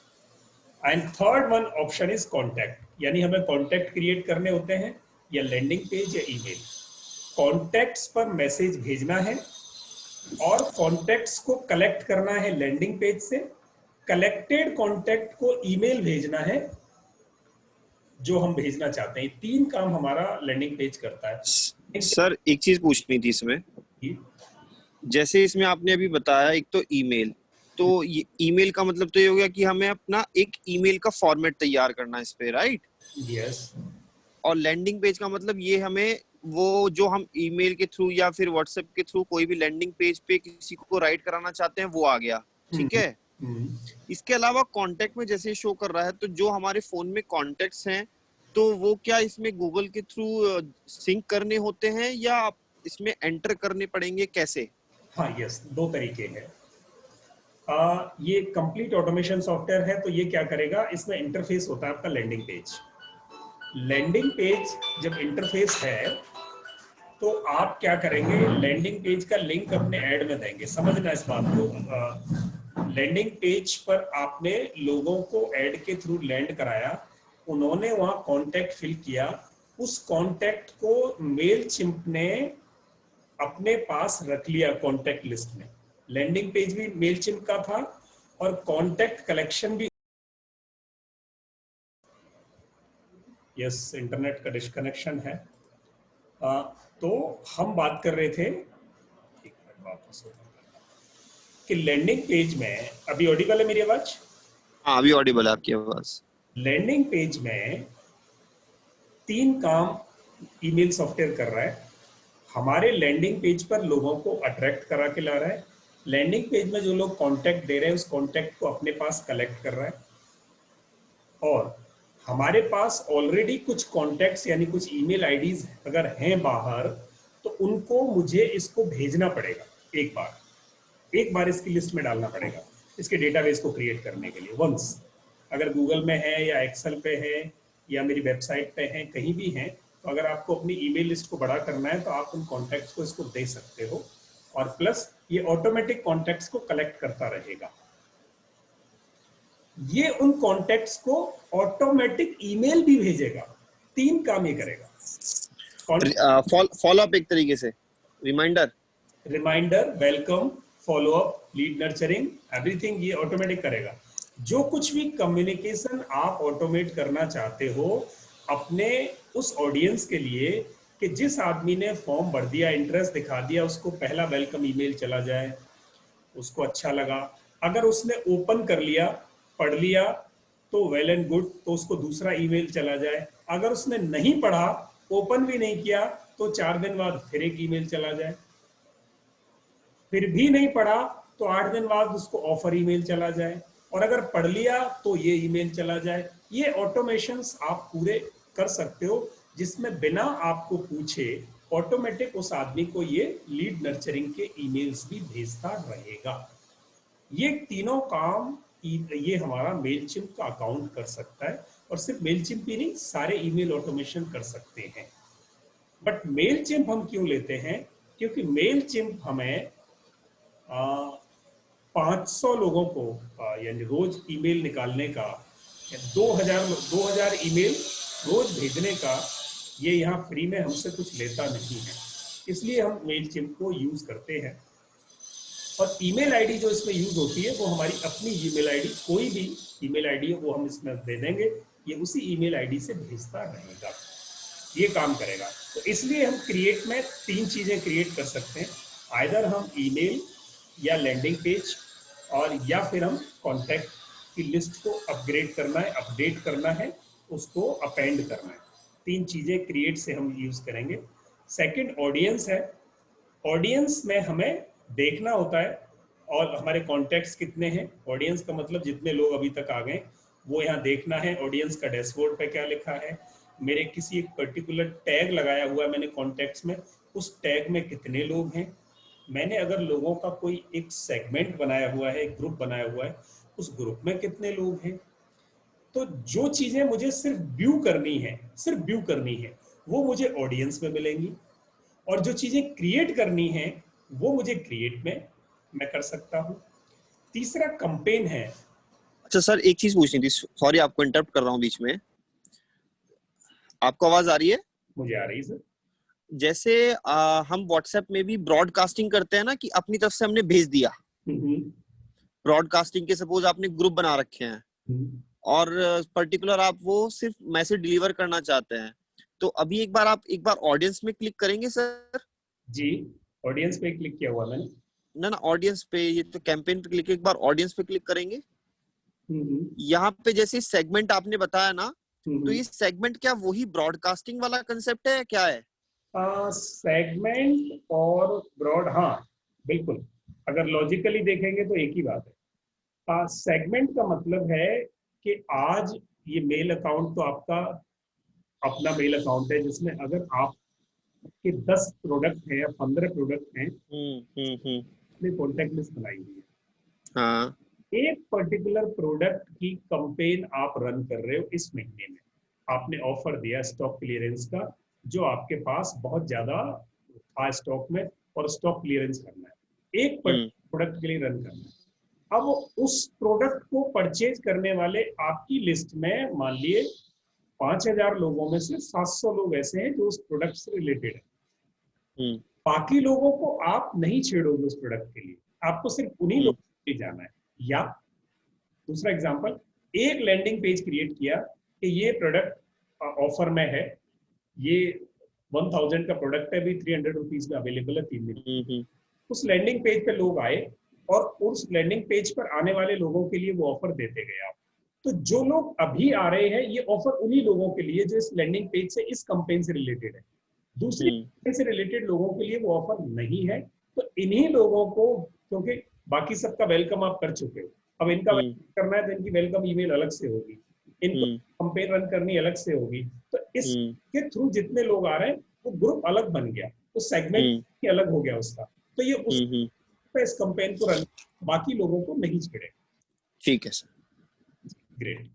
B: and third one option is contact, यानी हमें कॉन्टैक्ट क्रिएट करने होते हैं या लैंडिंग पेज या ईमेल। कॉन्टैक्ट्स पर मैसेज भेजना है और कॉन्टैक्ट्स को कलेक्ट करना है लैंडिंग पेज से, कलेक्टेड कॉन्टैक्ट को ईमेल भेजना है जो हम भेजना चाहते हैं। 3 काम हमारा लैंडिंग पेज करता है।
A: सर एक चीज पूछनी थी इसमें, जैसे इसमें आपने अभी बताया एक तो ईमेल, तो ये ईमेल का मतलब तो ये हो गया कि हमें अपना एक ईमेल का फॉर्मेट तैयार करना है इस पे, राइट?
B: यस।
A: और लैंडिंग पेज का मतलब ये हमें वो जो हम ईमेल के थ्रू या फिर व्हाट्सएप के थ्रू कोई भी लैंडिंग पेज पे किसी को राइट कराना चाहते हैं वो आ गया, ठीक है। इसके अलावा कांटेक्ट में जैसे शो कर रहा है, तो जो हमारे फोन में कॉन्टेक्ट्स हैं तो वो क्या इसमें गूगल के थ्रू सिंक करने होते हैं या इसमें एंटर करने पड़ेंगे कैसे?
B: हाँ यस, दो तरीके हैं। ये कंप्लीट ऑटोमेशन सॉफ्टवेयर है, तो ये क्या करेगा, इसमें इंटरफेस होता है आपका लैंडिंग पेज। लैंडिंग पेज जब इंटरफेस है तो आप क्या करेंगे, लैंडिंग पेज का लिंक अपने ऐड में देंगे। समझना इस बात को, लैंडिंग पेज पर आपने लोगों को ऐड के थ्रू लैंड कराया, उन्होंने वहां कॉन्टेक्ट फिल किया, उस कॉन्टेक्ट को मेलचिम्प ने अपने पास रख लिया कॉन्टेक्ट लिस्ट में। लैंडिंग पेज भी मेलचिम्प का था और कॉन्टेक्ट कलेक्शन भी। यस, इंटरनेट का डिस्कनेक्शन है। तो हम बात कर रहे थे, एक मिनट वापस कि लैंडिंग पेज में, अभी ऑडिबल है मेरी आवाज?
A: हाँ अभी ऑडिबल है आपकी आवाज।
B: लैंडिंग पेज में 3 काम ईमेल सॉफ्टवेयर कर रहा है। हमारे लैंडिंग पेज पर लोगों को अट्रैक्ट करा के ला रहा है, लैंडिंग पेज में जो लोग कॉन्टैक्ट दे रहे हैं उस कॉन्टैक्ट को अपने पास कलेक्ट कर रहा है, और हमारे पास ऑलरेडी कुछ कॉन्टैक्ट्स यानी कुछ ईमेल आईडीज अगर हैं बाहर, तो उनको मुझे इसको भेजना पड़ेगा। एक बार इसकी लिस्ट में डालना पड़ेगा, इसके डेटाबेस को क्रिएट करने के लिए। वंस अगर गूगल में है या एक्सेल पे है या मेरी वेबसाइट पे है, कहीं भी है, तो अगर आपको अपनी ईमेल लिस्ट को बड़ा करना है तो आप उन कॉन्टैक्ट्स को इसको दे सकते हो, और प्लस ये ऑटोमेटिक कॉन्टैक्ट्स को कलेक्ट करता रहेगा। ये उन कॉन्टैक्ट्स को ऑटोमेटिक ईमेल भी भेजेगा। 3 काम ये करेगा।
A: फॉलो अप एक तरीके से,
B: reminder, welcome, follow up, lead nurturing, everything ये ऑटोमेटिक करेगा। जो कुछ भी कम्युनिकेशन आप ऑटोमेट करना चाहते हो अपने उस ऑडियंस के लिए, कि जिस आदमी ने फॉर्म भर दिया, इंटरेस्ट दिखा दिया, उसको पहला वेलकम ईमेल चला जाए, उसको अच्छा लगा। अगर उसने ओपन कर लिया, पढ़ लिया, तो वेल एंड गुड, तो उसको दूसरा ईमेल चला जाए। अगर उसने नहीं पढ़ा, ओपन भी नहीं किया, तो 4 दिन बाद फिर एक ईमेल चला जाए। फिर भी नहीं पढ़ा तो 8 दिन बाद उसको ऑफर ईमेल चला जाए, और अगर पढ़ लिया तो ये ईमेल चला जाए। ये ऑटोमेशंस आप पूरे कर सकते हो, जिसमें बिना आपको पूछे ऑटोमेटिक उस आदमी को ये लीड नर्चरिंग के ईमेल्स भी भेजता रहेगा। ये तीनों काम ये हमारा मेलचिम्प का अकाउंट कर सकता है, और सिर्फ मेलचिम्प ही नहीं, सारे ईमेल ऑटोमेशन कर सकते हैं। बट मेलचिम्प हम क्यों लेते हैं? क्योंकि मेलचिम्प हमें 500 लोगों को यानी रोज ईमेल निकालने का, 2000 ईमेल रोज भेजने का, ये यहाँ फ्री में हमसे कुछ लेता नहीं है। इसलिए हम मेलचिम्प को यूज करते हैं। और ईमेल आईडी जो इसमें यूज होती है वो हमारी अपनी ईमेल आईडी, कोई भी ईमेल आईडी है वो हम इसमें दे देंगे, ये उसी ईमेल आईडी से भेजता रहेगा, ये काम करेगा। तो इसलिए हम क्रिएट में 3 चीजें क्रिएट कर सकते हैं, आइदर हम ईमेल या लैंडिंग पेज, और या फिर हम कॉन्टैक्ट की लिस्ट को अपग्रेड करना है, अपडेट करना है, उसको अपेंड करना है। 3 चीजें क्रिएट से हम यूज करेंगे। सेकंड ऑडियंस है। ऑडियंस में हमें देखना होता है और हमारे कॉन्टैक्ट्स कितने हैं। ऑडियंस का मतलब जितने लोग अभी तक आ गए वो यहाँ देखना है। ऑडियंस का डैशबोर्ड पे क्या लिखा है, मेरे किसी एक पर्टिकुलर टैग लगाया हुआ है मैंने कॉन्टैक्ट्स में, उस टैग में कितने लोग हैं। मैंने अगर लोगों का कोई एक सेगमेंट बनाया हुआ है, एक ग्रुप बनाया हुआ है, उस ग्रुप में कितने लोग हैं। तो जो चीजें मुझे सिर्फ व्यू करनी है वो मुझे ऑडियंस में मिलेंगी, और जो चीजें क्रिएट करनी है वो मुझे क्रिएट में मैं कर सकता हूँ। तीसरा कैंपेन है।
A: अच्छा सर, एक चीज पूछनी थी, सॉरी आपको इंटरप्ट कर रहा हूँ बीच में। आपको आवाज आ रही है?
B: मुझे आ रही सर।
A: जैसे हम व्हाट्सएप में भी ब्रॉडकास्टिंग करते हैं ना, कि अपनी तरफ से हमने भेज दिया। ब्रॉडकास्टिंग के सपोज आपने ग्रुप बना रखे हैं और पर्टिकुलर आप वो सिर्फ मैसेज डिलीवर करना चाहते हैं, तो अभी एक बार ऑडियंस में क्लिक करेंगे सर?
B: जी, ऑडियंस पे क्लिक किया हुआ मैंने।
A: ना ऑडियंस पे, ये तो कैंपेन पे क्लिक, एक बार ऑडियंस पे क्लिक करेंगे। यहाँ पे जैसे सेगमेंट आपने बताया ना, तो ये सेगमेंट क्या वही ब्रॉडकास्टिंग वाला कंसेप्ट है, क्या है?
B: सेगमेंट और ब्रॉड, हाँ बिल्कुल, अगर लॉजिकली देखेंगे तो एक ही बात है। सेगमेंट का मतलब है कि आज ये मेल अकाउंट तो आपका अपना मेल अकाउंट है, जिसमें अगर आप कि 10 प्रोडक्ट है या 15 प्रोडक्ट हैं,
A: हम्म।
B: अपने कॉन्टेक्ट लिस्ट बनाई हुई है,
A: हाँ।
B: एक पर्टिकुलर प्रोडक्ट की कंपेन आप रन कर रहे हो इस महीने में, आपने ऑफर दिया स्टॉक क्लियरेंस का, जो आपके पास बहुत ज्यादा था स्टॉक में और स्टॉक क्लियरेंस करना है, एक प्रोडक्ट के लिए रन करना है। अब उस प्रोडक्ट को परचेज करने वाले आपकी लिस्ट में मान लिए 5,000 लोगों में से 700 लोग ऐसे हैं जो उस प्रोडक्ट से रिलेटेड है। बाकी लोगों को आप नहीं छेड़ोगे उस प्रोडक्ट के लिए, आपको सिर्फ उन्हीं लोगों के लिए जाना है। या दूसरा एग्जांपल, एक लैंडिंग पेज क्रिएट किया कि ये प्रोडक्ट ऑफर में है, ये 1000 का प्रोडक्ट है, अभी 300 रुपीज में अवेलेबल है 3 दिन। उस लैंडिंग पेज पे लोग आए और उस लैंडिंग पेज पर आने वाले लोगों के लिए वो ऑफर देते गए आप। तो जो लोग अभी आ रहे हैं ये ऑफर उन्हीं लोगों के लिए जो इस लैंडिंग पेज से इस कंपेन से रिलेटेड है, दूसरी कंपेन से रिलेटेड लोगों के लिए वो ऑफर नहीं है। तो इन्हीं लोगों को, क्योंकि बाकी सबका वेलकम आप कर चुके हो, अब इनका वेलकम करना है तो इनकी वेलकम ईमेल अलग से होगी, इनको कंपेन रन करनी अलग से होगी। तो इसके थ्रू जितने लोग आ रहे हैं वो ग्रुप अलग बन गया, तो सेगमेंट अलग हो गया उसका, तो ये उस पे इस कंपेन को रन, बाकी लोगों को नहीं छेड़े।
A: ठीक है सर।
B: ग्रेट।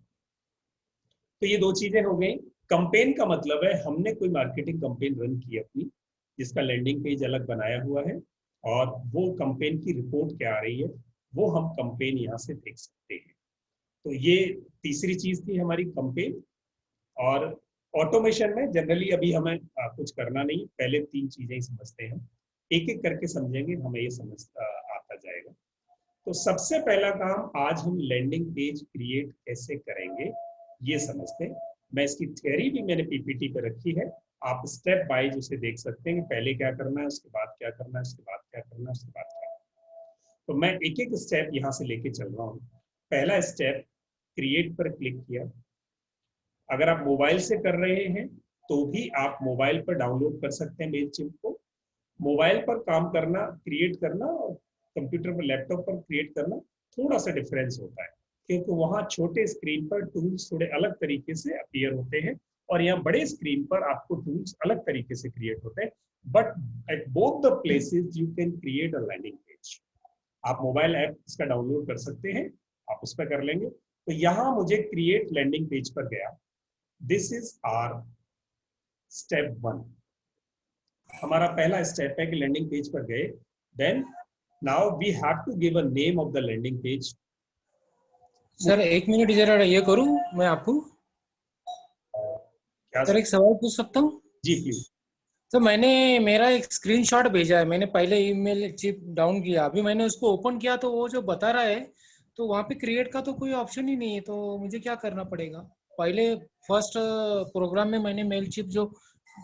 B: तो ये दो चीजें हो गई। कंपेन का मतलब है हमने कोई मार्केटिंग कंपेन रन की अपनी, जिसका लैंडिंग पेज अलग बनाया हुआ है, और वो कंपेन की रिपोर्ट क्या आ रही है वो हम कंपेन यहाँ से देख सकते हैं। तो ये तीसरी चीज थी हमारी कंपेन। और ऑटोमेशन में जनरली अभी हमें कुछ करना नहीं, पहले 3 चीजें ही समझते हैं, एक एक करके समझेंगे, हमें ये समझ आता जाएगा। तो सबसे पहला काम, आज हम लैंडिंग पेज क्रिएट कैसे करेंगे ये समझते हैं। मैं इसकी थ्योरी भी मैंने पीपीटी पे रखी है, आप स्टेप वाइज उसे देख सकते हैं, पहले क्या करना है, उसके बाद क्या करना है, उसके बाद क्या करना है, उसके बाद क्या करना है। तो मैं एक एक स्टेप यहाँ से लेके चल रहा हूँ। पहला स्टेप, क्रिएट पर क्लिक किया। अगर आप मोबाइल से कर रहे हैं तो भी आप मोबाइल पर डाउनलोड कर सकते हैं मेलचिम्प को। मोबाइल पर काम करना, क्रिएट करना, और कंप्यूटर पर, लैपटॉप पर क्रिएट करना थोड़ा सा डिफरेंस होता है, क्योंकि वहाँ छोटे स्क्रीन पर टूल्स थोड़े अलग तरीके से अपीयर होते हैं और यहाँ बड़े स्क्रीन पर आपको टूल्स अलग तरीके से क्रिएट होते हैं। But at both the places you can create a landing page. आप मोबाइल ऐप इसका डाउनलोड कर सकते हैं, आप उस पर कर लेंगे। तो यहाँ मुझे क्रिएट लैंडिंग पेज पर गया, दिस इज आवर स्टेप 1। हमारा पहला स्टेप है कि लैंडिंग पेज पर गए, then now we have to give a name of the landing page.
C: Sir 1 minute जरा ये करूं मैं आपको,
B: क्या
C: सर एक सवाल पूछ सकता हूँ?
B: जी प्लीज।
C: तो मैंने मेरा एक स्क्रीनशॉट भेजा है, मैंने पहले ईमेल चिप डाउन किया, अभी मैंने उसको ओपन किया तो वो जो बता रहा है तो वहाँ पे क्रिएट का तो कोई ऑप्शन ही नहीं है, तो मुझे क्या करना पड़ेगा? पहले फर्स्ट प्रोग्राम में मैंने मेल चिप जो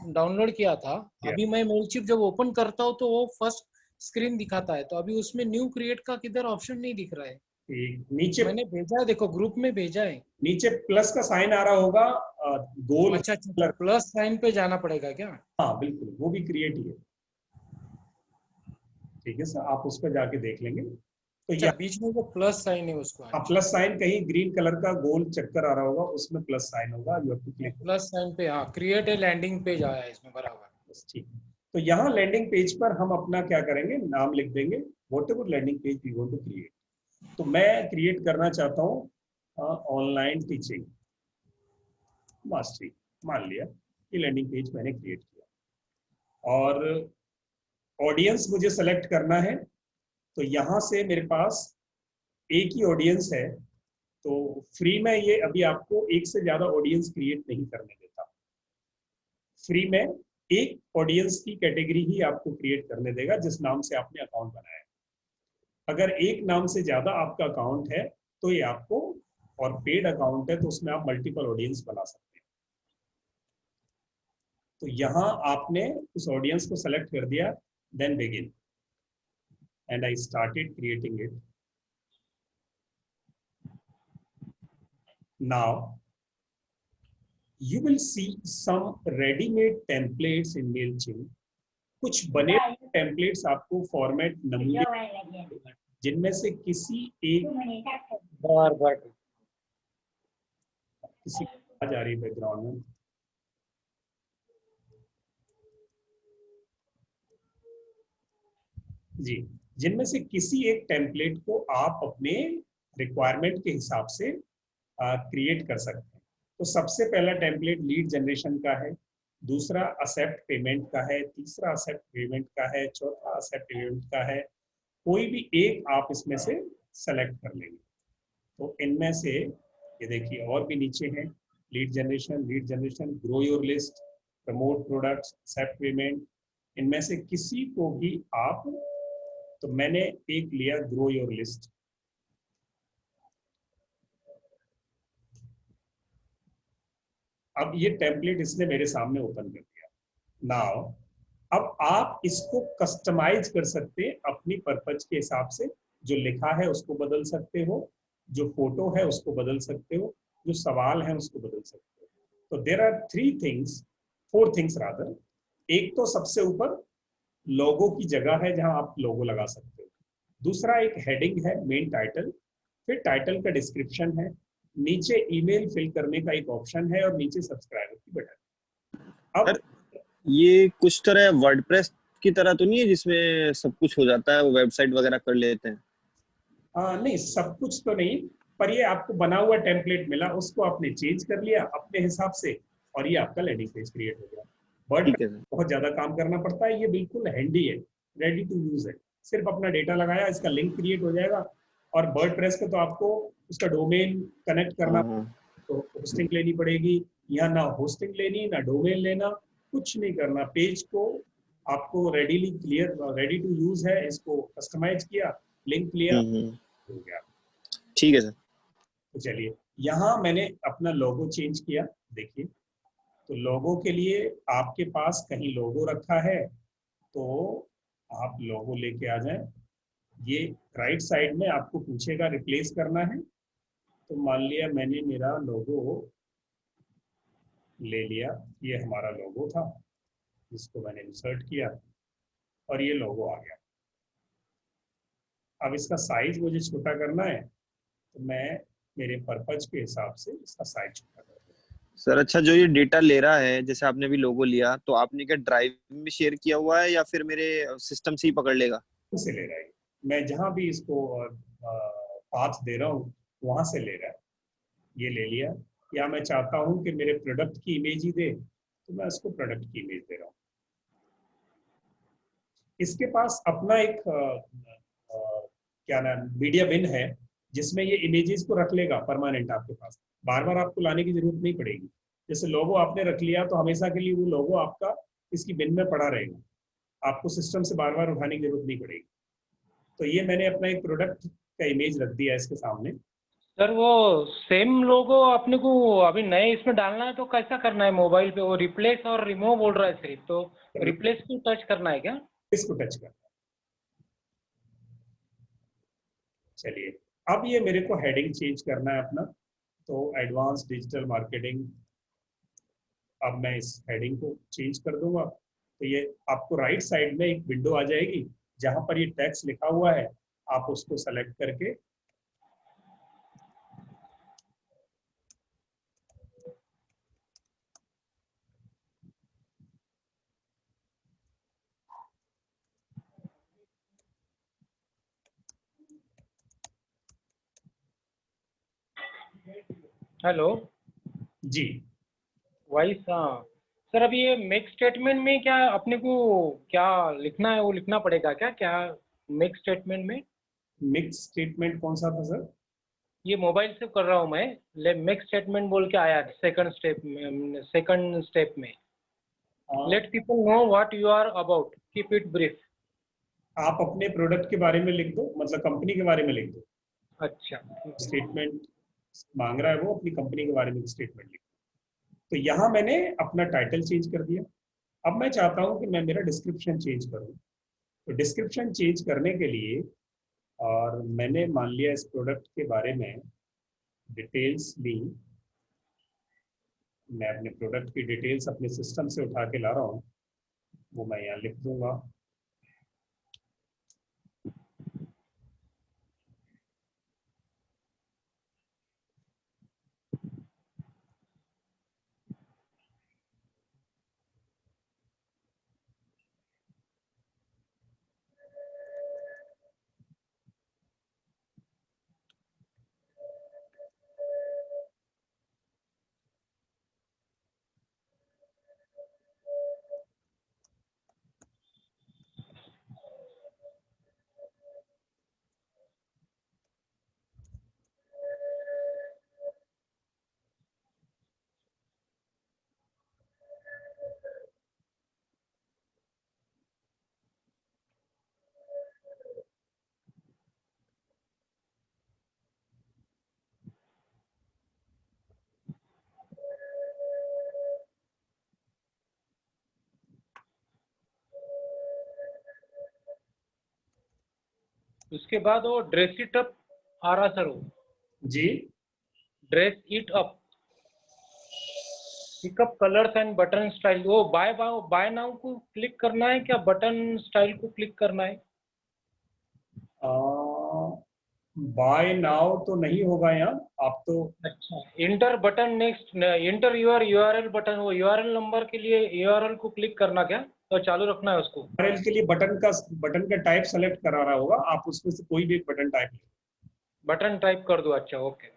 C: डाउनलोड किया था, अभी मैं मेल चिप जब ओपन करता हूँ तो वो फर्स्ट स्क्रीन दिखाता है, तो अभी उसमें न्यू क्रिएट का किधर ऑप्शन नहीं दिख रहा है।
B: नीचे
C: मैंने भेजा है, देखो ग्रुप में भेजा है,
B: नीचे प्लस का साइन आ रहा होगा, गोल
C: अच्छा
B: कलर।
C: प्लस साइन पे जाना पड़ेगा क्या?
B: हाँ बिल्कुल, वो भी क्रिएट ही है। ठीक है सर, आप उस पर जाके देख लेंगे। तो
C: अच्छा बीच में वो प्लस साइन है उसको, अच्छा
B: प्लस साइन, कहीं ग्रीन कलर का गोल चक्कर आ रहा होगा, उसमें प्लस साइन होगा, you have to click.
C: Plus sign पे, हाँ क्रिएट ए लैंडिंग पेज आया है इसमें, बराबर।
B: बस ठीक है। तो यहाँ लैंडिंग पेज पर हम अपना क्या करेंगे, नाम लिख देंगे, whatever landing page we want to create. तो मैं क्रिएट करना चाहता हूँ ऑनलाइन टीचिंग मास्टरी, मान लिया ये लैंडिंग पेज मैंने क्रिएट किया। और ऑडियंस मुझे सेलेक्ट करना है, तो यहाँ से मेरे पास एक ही ऑडियंस है, तो फ्री में ये अभी आपको एक से ज्यादा ऑडियंस क्रिएट नहीं करने देता। फ्री में एक ऑडियंस की कैटेगरी ही आपको क्रिएट करने देगा जिस नाम से आपने अकाउंट बनाया है। अगर एक नाम से ज्यादा आपका अकाउंट है तो ये आपको, और पेड अकाउंट है तो उसमें आप मल्टीपल ऑडियंस बना सकते हैं। तो यहाँ आपने उस ऑडियंस को सेलेक्ट कर दिया, then begin, and I started creating it. Now you will see some ready-made templates in MailChimp. कुछ बने टेम्पलेट्स आपको फॉर्मेट नमूने, जिनमें से किसी एक किसी आ जा रही बैकग्राउंड में, जी, जिनमें से किसी एक टेम्पलेट को आप अपने रिक्वायरमेंट के हिसाब से क्रिएट कर सकते हैं। तो सबसे पहला टेम्पलेट लीड जनरेशन का है, दूसरा एक्सेप्ट पेमेंट का है, तीसरा एक्सेप्ट पेमेंट का है, चौथा एक्सेप्ट पेमेंट का है। कोई भी एक आप इसमें से सेलेक्ट कर लेंगे। तो इनमें से ये देखिए और भी नीचे हैं, lead generation, grow your list, promote products, accept payment. इनमें से किसी को भी आप, तो मैंने एक लिया ग्रो योर लिस्ट। अब ये टेम्पलेट इसने मेरे सामने ओपन कर दिया। नाउ अब आप इसको कस्टमाइज कर सकते हैं अपनी पर्पज के हिसाब से। जो लिखा है उसको बदल सकते हो, जो फोटो है उसको बदल सकते हो, जो सवाल है उसको बदल सकते हो। तो there are four things rather. एक तो सबसे ऊपर लोगो की जगह है जहां आप लोगो लगा सकते हो। दूसरा एक हेडिंग है, मेन टाइटल, फिर टाइटल का डिस्क्रिप्शन है, नीचे ईमेल फिल करने का एक ऑप्शन है और नीचे सब्सक्राइबर की बटन। अब
A: सर ये कुछ तरह वर्डप्रेस की तरह तो नहीं है जिसमें सब कुछ हो जाता है, वो वेबसाइट वगैरह कर लेते हैं?
B: नहीं, सब कुछ तो नहीं, पर ये आपको बना हुआ टेम्पलेट मिला, उसको आपने चेंज कर लिया अपने हिसाब से और ये आपका लैंडिंग पेज क्रिएट हो गया। वर्ड
A: ठीक है सर।
B: बहुत ज्यादा काम करना पड़ता है, ये बिल्कुल हैंडी है, रेडी टू यूज है। सिर्फ अपना डेटा लगाया, इसका लिंक क्रिएट हो जाएगा। और वर्ड प्रेस का तो आपको उसका डोमेन कनेक्ट करना,
A: हाँ हाँ।
B: तो होस्टिंग लेनी पड़ेगी। यहाँ ना होस्टिंग लेनी ना डोमेन लेना, कुछ नहीं करना। पेज को आपको रेडी टू यूज है, इसको कस्टमाइज किया, लिंक लिया,
A: हम्म।
B: हो गया।
A: ठीक है सर।
B: तो चलिए, यहाँ मैंने अपना लोगो चेंज किया। देखिए, तो लोगो के लिए आपके पास कहीं लोगो रखा है तो आप लोगो लेके आ जाएं। ये राइट साइड में आपको पूछेगा रिप्लेस करना है, तो मान लिया मैंने मेरा लोगो ले लिया। ये हमारा लोगो था जिसको मैंने इंसर्ट किया और ये लोगो आ गया। अब इसका साइज मुझे छोटा करना है, तो मैं मेरे पर्पज के हिसाब से इसका साइज छोटा कर दूंगा।
A: सर अच्छा, जो ये डेटा ले रहा है, जैसे आपने अभी लोगो लिया, तो आपने क्या ड्राइव में शेयर किया हुआ है या फिर मेरे सिस्टम से ही पकड़ लेगा?
B: से ले रहा है, मैं जहां भी इसको पाथ दे रहा हूँ वहां से ले रहा है। ये ले लिया। या मैं चाहता हूं कि मेरे प्रोडक्ट की इमेज ही दे, तो मैं उसको प्रोडक्ट की इमेज दे रहा हूँ। इसके पास अपना एक क्या नाम, मीडिया बिन है, जिसमें ये इमेजेस को रख लेगा परमानेंट आपके पास। बार बार आपको लाने की जरूरत नहीं पड़ेगी। जैसे लोगो आपने रख लिया तो हमेशा के लिए वो लोगो आपका इसकी बिन में पड़ा रहेगा, आपको सिस्टम से बार बार उठाने की जरूरत नहीं पड़ेगी। तो ये मैंने अपना एक प्रोडक्ट का इमेज रख दिया इसके सामने।
C: सर वो सेम लोगो अपने को अभी नए इसमें डालना है तो कैसा करना है? मोबाइल पे वो रिप्लेस और रिमूव बोल रहा है सिर्फ, तो रिप्लेस को टच करना है क्या?
B: इसको टच करना। चलिए, अब ये मेरे को हेडिंग चेंज करना है अपना, तो एडवांस डिजिटल मार्केटिंग। अब मैं इस हेडिंग को चेंज कर दूंगा, तो ये आपको राइट साइड में एक विंडो आ जाएगी जहां पर ये टेक्स्ट लिखा हुआ है। आप उसको सेलेक्ट करके
C: हेलो।
B: जी।
C: वॉइस, हाँ। सर अभी ये मेक स्टेटमेंट में क्या अपने को क्या लिखना है, वो लिखना पड़ेगा क्या क्या मेक स्टेटमेंट में?
B: मिक्स स्टेटमेंट कौन सा था सर?
C: ये मोबाइल से कर रहा हूँ मैं, ले मेक स्टेटमेंट बोल के आया सेकंड स्टेप में। Let people know what you are about, keep it brief.
B: आप अपने प्रोडक्ट के बारे में लिख दो, मतलब कंपनी के बारे में लिख दो।
C: अच्छा, ठीक है।
B: स्टेटमेंट मांग रहा है वो, अपनी कंपनी के बारे में स्टेटमेंट लिख। तो यहाँ मैंने अपना टाइटल चेंज कर दिया। अब मैं चाहता हूँ कि मैं मेरा डिस्क्रिप्शन चेंज करूँ। तो डिस्क्रिप्शन चेंज करने के लिए, और मैंने मान लिया इस प्रोडक्ट के बारे में डिटेल्स ली। मैं अपने प्रोडक्ट की डिटेल्स अपने सिस्टम से उठा के ला रहा हूँ, वो मैं यहाँ लिख दूंगा।
C: उसके बाद वो ड्रेस इट अप आ रहा सर, वो
B: जी
C: dress it up, pickup colours and button style, वो बाय नाउ को क्लिक करना है क्या बटन स्टाइल को क्लिक करना है?
B: बाय नाउ तो नहीं होगा यहाँ, आप तो
C: अच्छा, enter button next, enter your URL button, वो यूआरएल नंबर के लिए यूआरएल को क्लिक करना क्या, तो चालू रखना है उसको?
B: URL के लिए बटन का टाइप सेलेक्ट करा रहा होगा, आप उसमें से कोई भी एक बटन टाइप ले।
C: बटन टाइप कर दो, अच्छा ओके।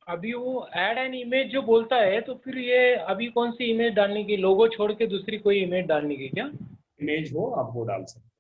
C: अभी वो ऐड एन इमेज जो बोलता है, तो फिर ये अभी कौन सी इमेज डालने की, लोगो छोड़ के दूसरी कोई इमेज डालने की क्या?
B: इमेज हो आप वो डाल सकते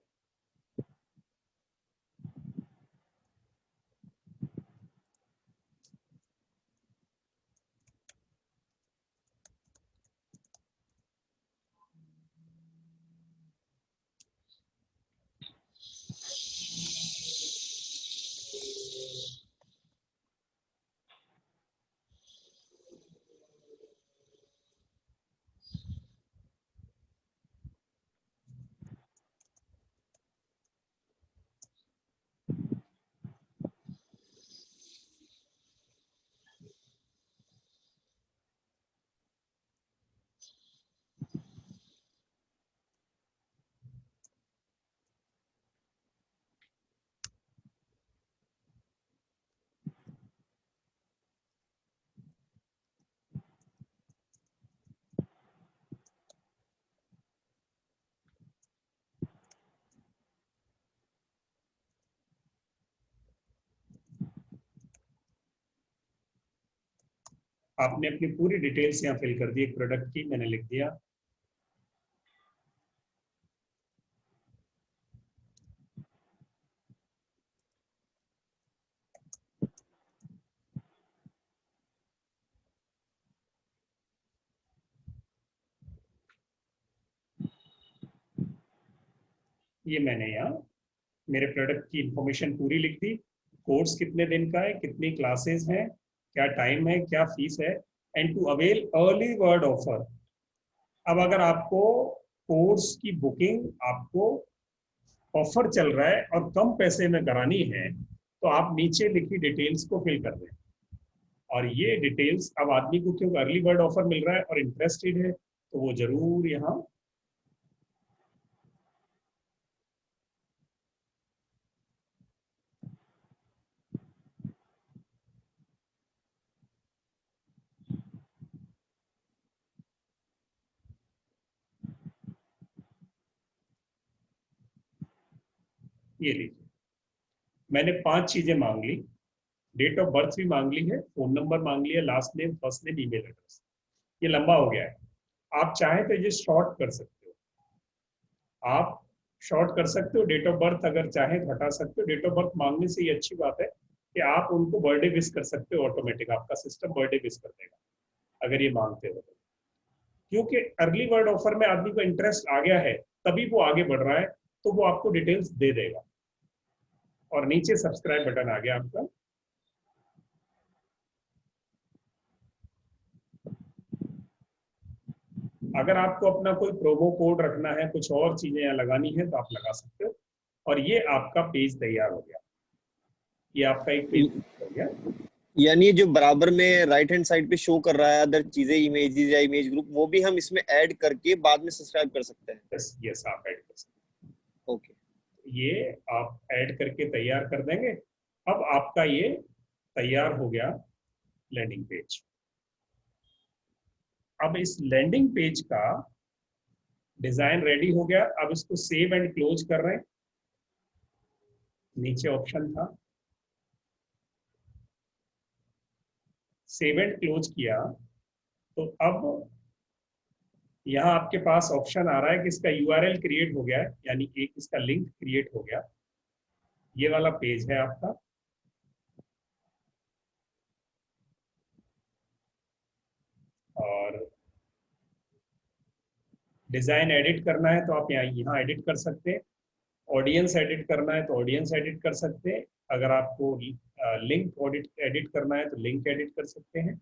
B: आपने अपनी पूरी डिटेल्स यहाँ फिल कर दी, एक प्रोडक्ट की मैंने लिख दिया। ये मैंने यहाँ मेरे प्रोडक्ट की इंफॉर्मेशन पूरी लिख दी, कोर्स कितने दिन का है, कितनी क्लासेस हैं, क्या टाइम है, क्या फीस है, and to avail early bird offer. अब अगर आपको कोर्स की बुकिंग आपको ऑफर चल रहा है और कम पैसे में करानी है, तो आप नीचे लिखी डिटेल्स को फिल कर दें। और ये डिटेल्स अब आदमी को क्योंकि अर्ली बर्ड ऑफर मिल रहा है और इंटरेस्टेड है, तो वो जरूर यहाँ ये लीजिए। मैंने 5 चीजें मांग ली, डेट ऑफ बर्थ भी मांग ली है, फोन नंबर मांग लिया, last name, first name, email address. ये लंबा हो गया है, आप चाहें तो ये शॉर्ट कर सकते हो। आप शॉर्ट कर सकते हो, डेट ऑफ बर्थ अगर चाहें तो हटा सकते हो। डेट ऑफ बर्थ मांगने से ये अच्छी बात है कि आप उनको बर्थडे विश कर सकते हो, ऑटोमेटिक आपका सिस्टम बर्थडे विश कर देगा अगर ये मांगते हो। क्योंकि अर्ली बर्ड ऑफर में आदमी को इंटरेस्ट आ गया है, तभी वो आगे बढ़ रहा है, तो वो आपको डिटेल्स दे देगा। और नीचे सब्सक्राइब बटन आ गया आपका। अगर आपको अपना कोई प्रोमो कोड रखना है, कुछ और चीजें यहाँ लगानी है, तो आप लगा सकते हो। और ये आपका पेज तैयार हो गया, ये आपका एक पेज हो गया।
A: यानी जो बराबर में राइट हैंड साइड पे शो कर रहा है अदर चीजें, इमेजेस या इमेज ग्रुप, वो भी हम इसमें ऐड करके बाद में सब्सक्राइब कर सकते हैं।
B: यस यस, आप ऐड कर सकते
A: ओके।
B: हैं, ये आप ऐड करके तैयार कर देंगे। अब आपका ये तैयार हो गया लैंडिंग पेज। अब इस लैंडिंग पेज का डिजाइन रेडी हो गया। अब इसको सेव एंड क्लोज कर रहे हैं। नीचे ऑप्शन था, सेव एंड क्लोज किया, तो अब यहाँ आपके पास ऑप्शन आ रहा है कि इसका यूआरएल क्रिएट हो गया है, यानी एक इसका लिंक क्रिएट हो गया। ये वाला पेज है आपका। और डिजाइन एडिट करना है तो आप यहाँ एडिट कर सकते हैं। ऑडियंस एडिट करना है तो ऑडियंस एडिट कर सकते हैं। अगर आपको लिंक एडिट करना है तो लिंक एडिट कर सकते हैं।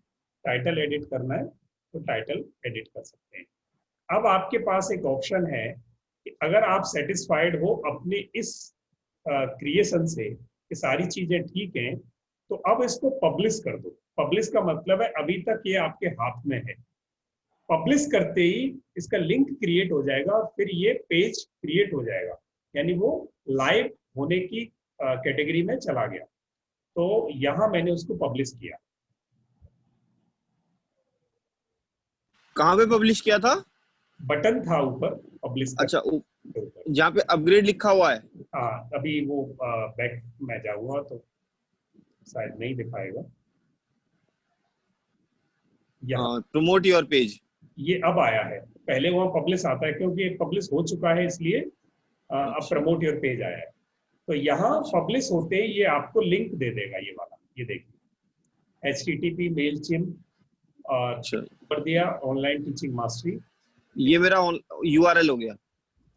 B: टाइटल एडिट करना है तो टाइटल एडिट कर सकते हैं। अब आपके पास एक ऑप्शन है कि अगर आप सेटिस्फाइड हो अपने इस क्रिएशन से कि सारी चीजें ठीक हैं, तो अब इसको पब्लिश कर दो। पब्लिश का मतलब है अभी तक ये आपके हाथ में है, पब्लिश करते ही इसका लिंक क्रिएट हो जाएगा और फिर ये पेज क्रिएट हो जाएगा, यानी वो लाइव होने की कैटेगरी में चला गया। तो यहाँ मैंने उसको पब्लिश किया।
A: कहाँ पे पब्लिश किया था?
B: बटन था ऊपर पब्लिश
A: अच्छा,
B: के ऊपर।
A: जहाँ पे अपग्रेड लिखा हुआ है।
B: हाँ, अभी वो बैक में जाऊंगा तो शायद नहीं दिखाएगा। यहाँ
A: प्रमोट योर पेज,
B: ये अब आया है, पहले वहाँ पब्लिश आता है क्योंकि पब्लिश हो चुका है, इसलिए अब प्रमोट योर पेज आया है। तो यहाँ पब्लिश होते ही ये आपको लिंक दे देगा, ये वाला, ये देखिए HTTP मेलचिम्प और कर दिया ऑनलाइन टीचिंग मास्टरी।
A: ये मेरा URL हो गया,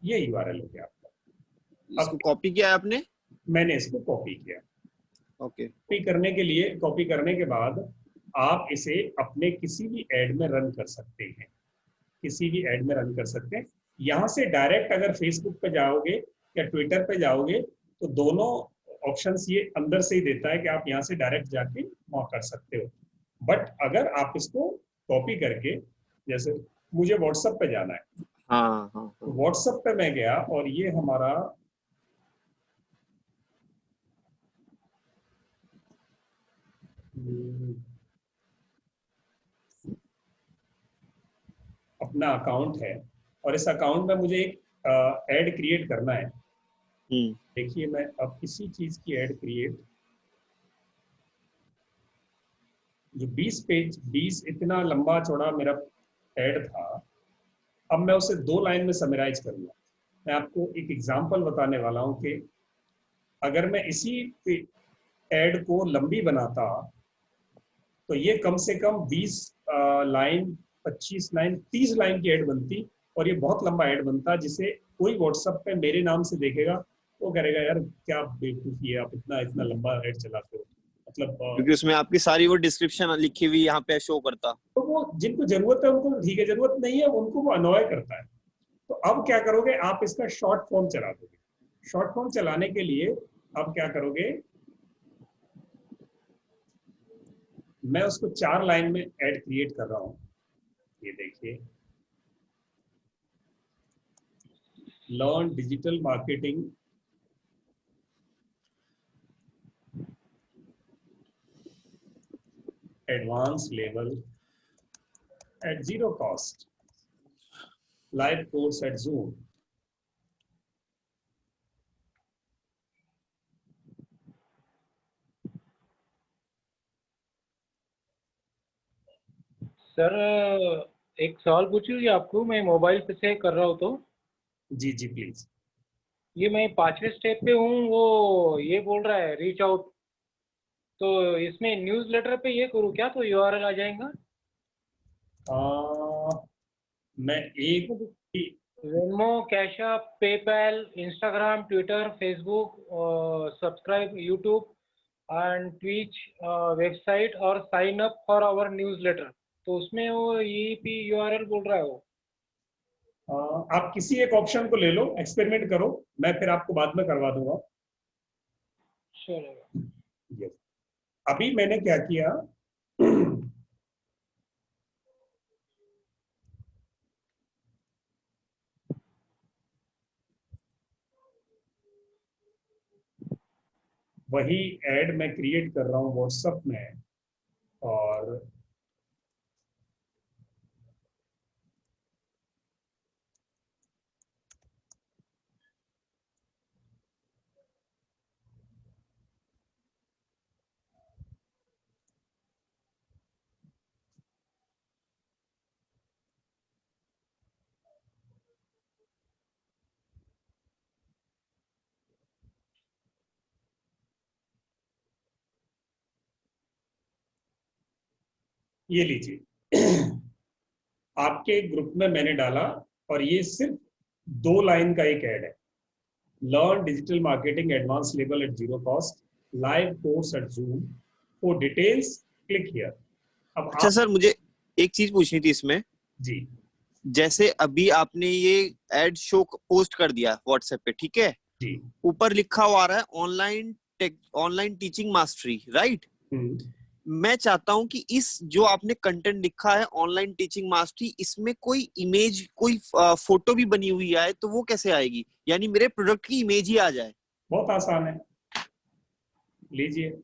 B: ये URL हो गया आपका।
A: इसको कॉपी किया है आपने?
B: मैंने इसको कॉपी किया।
A: ओके।
B: कॉपी करने के लिए, कॉपी करने के बाद आप इसे अपने किसी भी ऐड में रन कर सकते हैं, किसी भी ऐड में रन कर सकते हैं। यहाँ से डायरेक्ट अगर फेसबुक पे जाओगे या ट्विटर पे जाओगे तो दोनों ऑप्शंस ये अंदर से ही देता है कि आप यहाँ से डायरेक्ट जाके वहाँ कर सकते हो। बट अगर आप इसको कॉपी करके, जैसे मुझे व्हाट्सएप पे जाना है,
A: हाँ,
B: तो व्हाट्सएप पे मैं गया और ये हमारा अपना अकाउंट है और इस अकाउंट में मुझे एक ऐड क्रिएट करना है। देखिए मैं अब किसी चीज की ऐड क्रिएट, जो 20 इतना लंबा चौड़ा मेरा ऐड था, अब मैं उसे 2 लाइन में समराइज करूंगा। मैं आपको एक एग्जांपल बताने वाला हूं कि अगर मैं इसी ऐड को लंबी बनाता तो ये कम से कम 20 लाइन, 25 लाइन, 30 लाइन की ऐड बनती और ये बहुत लंबा ऐड बनता, जिसे कोई व्हाट्सएप पे मेरे नाम से देखेगा वो करेगा यार क्या बेवकूफी है, आप इतना इतना लंबा ऐड चलाते हो। मतलब
A: क्योंकि उसमें आपकी सारी वो डिस्क्रिप्शन लिखी हुई यहाँ पे शो करता।
B: तो वो जिनको जरूरत है उनको ठीक है, जरूरत नहीं है उनको वो अनॉय करता है। तो अब क्या करोगे, आप इसका शॉर्ट फॉर्म चला दोगे। शॉर्ट फॉर्म चलाने के लिए अब क्या करोगे, मैं उसको 4 लाइन में ऐड क्रिएट कर रहा हूं। ये देखिए, learn digital marketing advance level at zero cost, live course at Zoom.
C: Sir एक सवाल पूछूं या आपको? मैं मोबाइल पे से कर रहा हूँ तो
B: जी जी प्लीज।
C: ये मैं 5वें स्टेप पे हूँ, वो ये बोल रहा है रीच आउट, तो इसमें न्यूज़लेटर पे ये करूँ क्या तो URL आ जाएगा?
B: मैं एक
C: Venmo, Cash App, PayPal, Instagram, Twitter, Facebook, subscribe YouTube and Twitch, website और sign up for our newsletter, तो उसमें वो EEP URL बोल रहा है वो।
B: आप किसी एक ऑप्शन को ले लो, एक्सपेरिमेंट करो, मैं फिर आपको बाद में करवा दूंगा।
C: चलेगा।
B: यस, अभी मैंने क्या किया, वही ऐड मैं क्रिएट कर रहा हूँ व्हाट्सएप में, और ये लीजिए आपके ग्रुप में मैंने डाला और ये सिर्फ 2 लाइन का एक ऐड है। Learn digital marketing advance level at zero cost, live course at Zoom, for details click here. अब
A: अच्छा
B: आप
A: सर, मुझे एक चीज पूछनी थी इसमें।
B: जी
A: जैसे अभी आपने ये एड शो पोस्ट कर दिया व्हाट्सएप पे, ठीक है,
B: जी
A: ऊपर लिखा हुआ आ रहा है ऑनलाइन टीचिंग मास्टरी, राइट? मैं चाहता हूं कि इस जो आपने कंटेंट लिखा है ऑनलाइन टीचिंग मास्टरी, इसमें कोई इमेज, कोई फोटो भी बनी हुई आए तो वो कैसे आएगी? यानी मेरे प्रोडक्ट की इमेज ही आ जाए।
B: बहुत आसान है, लीजिए।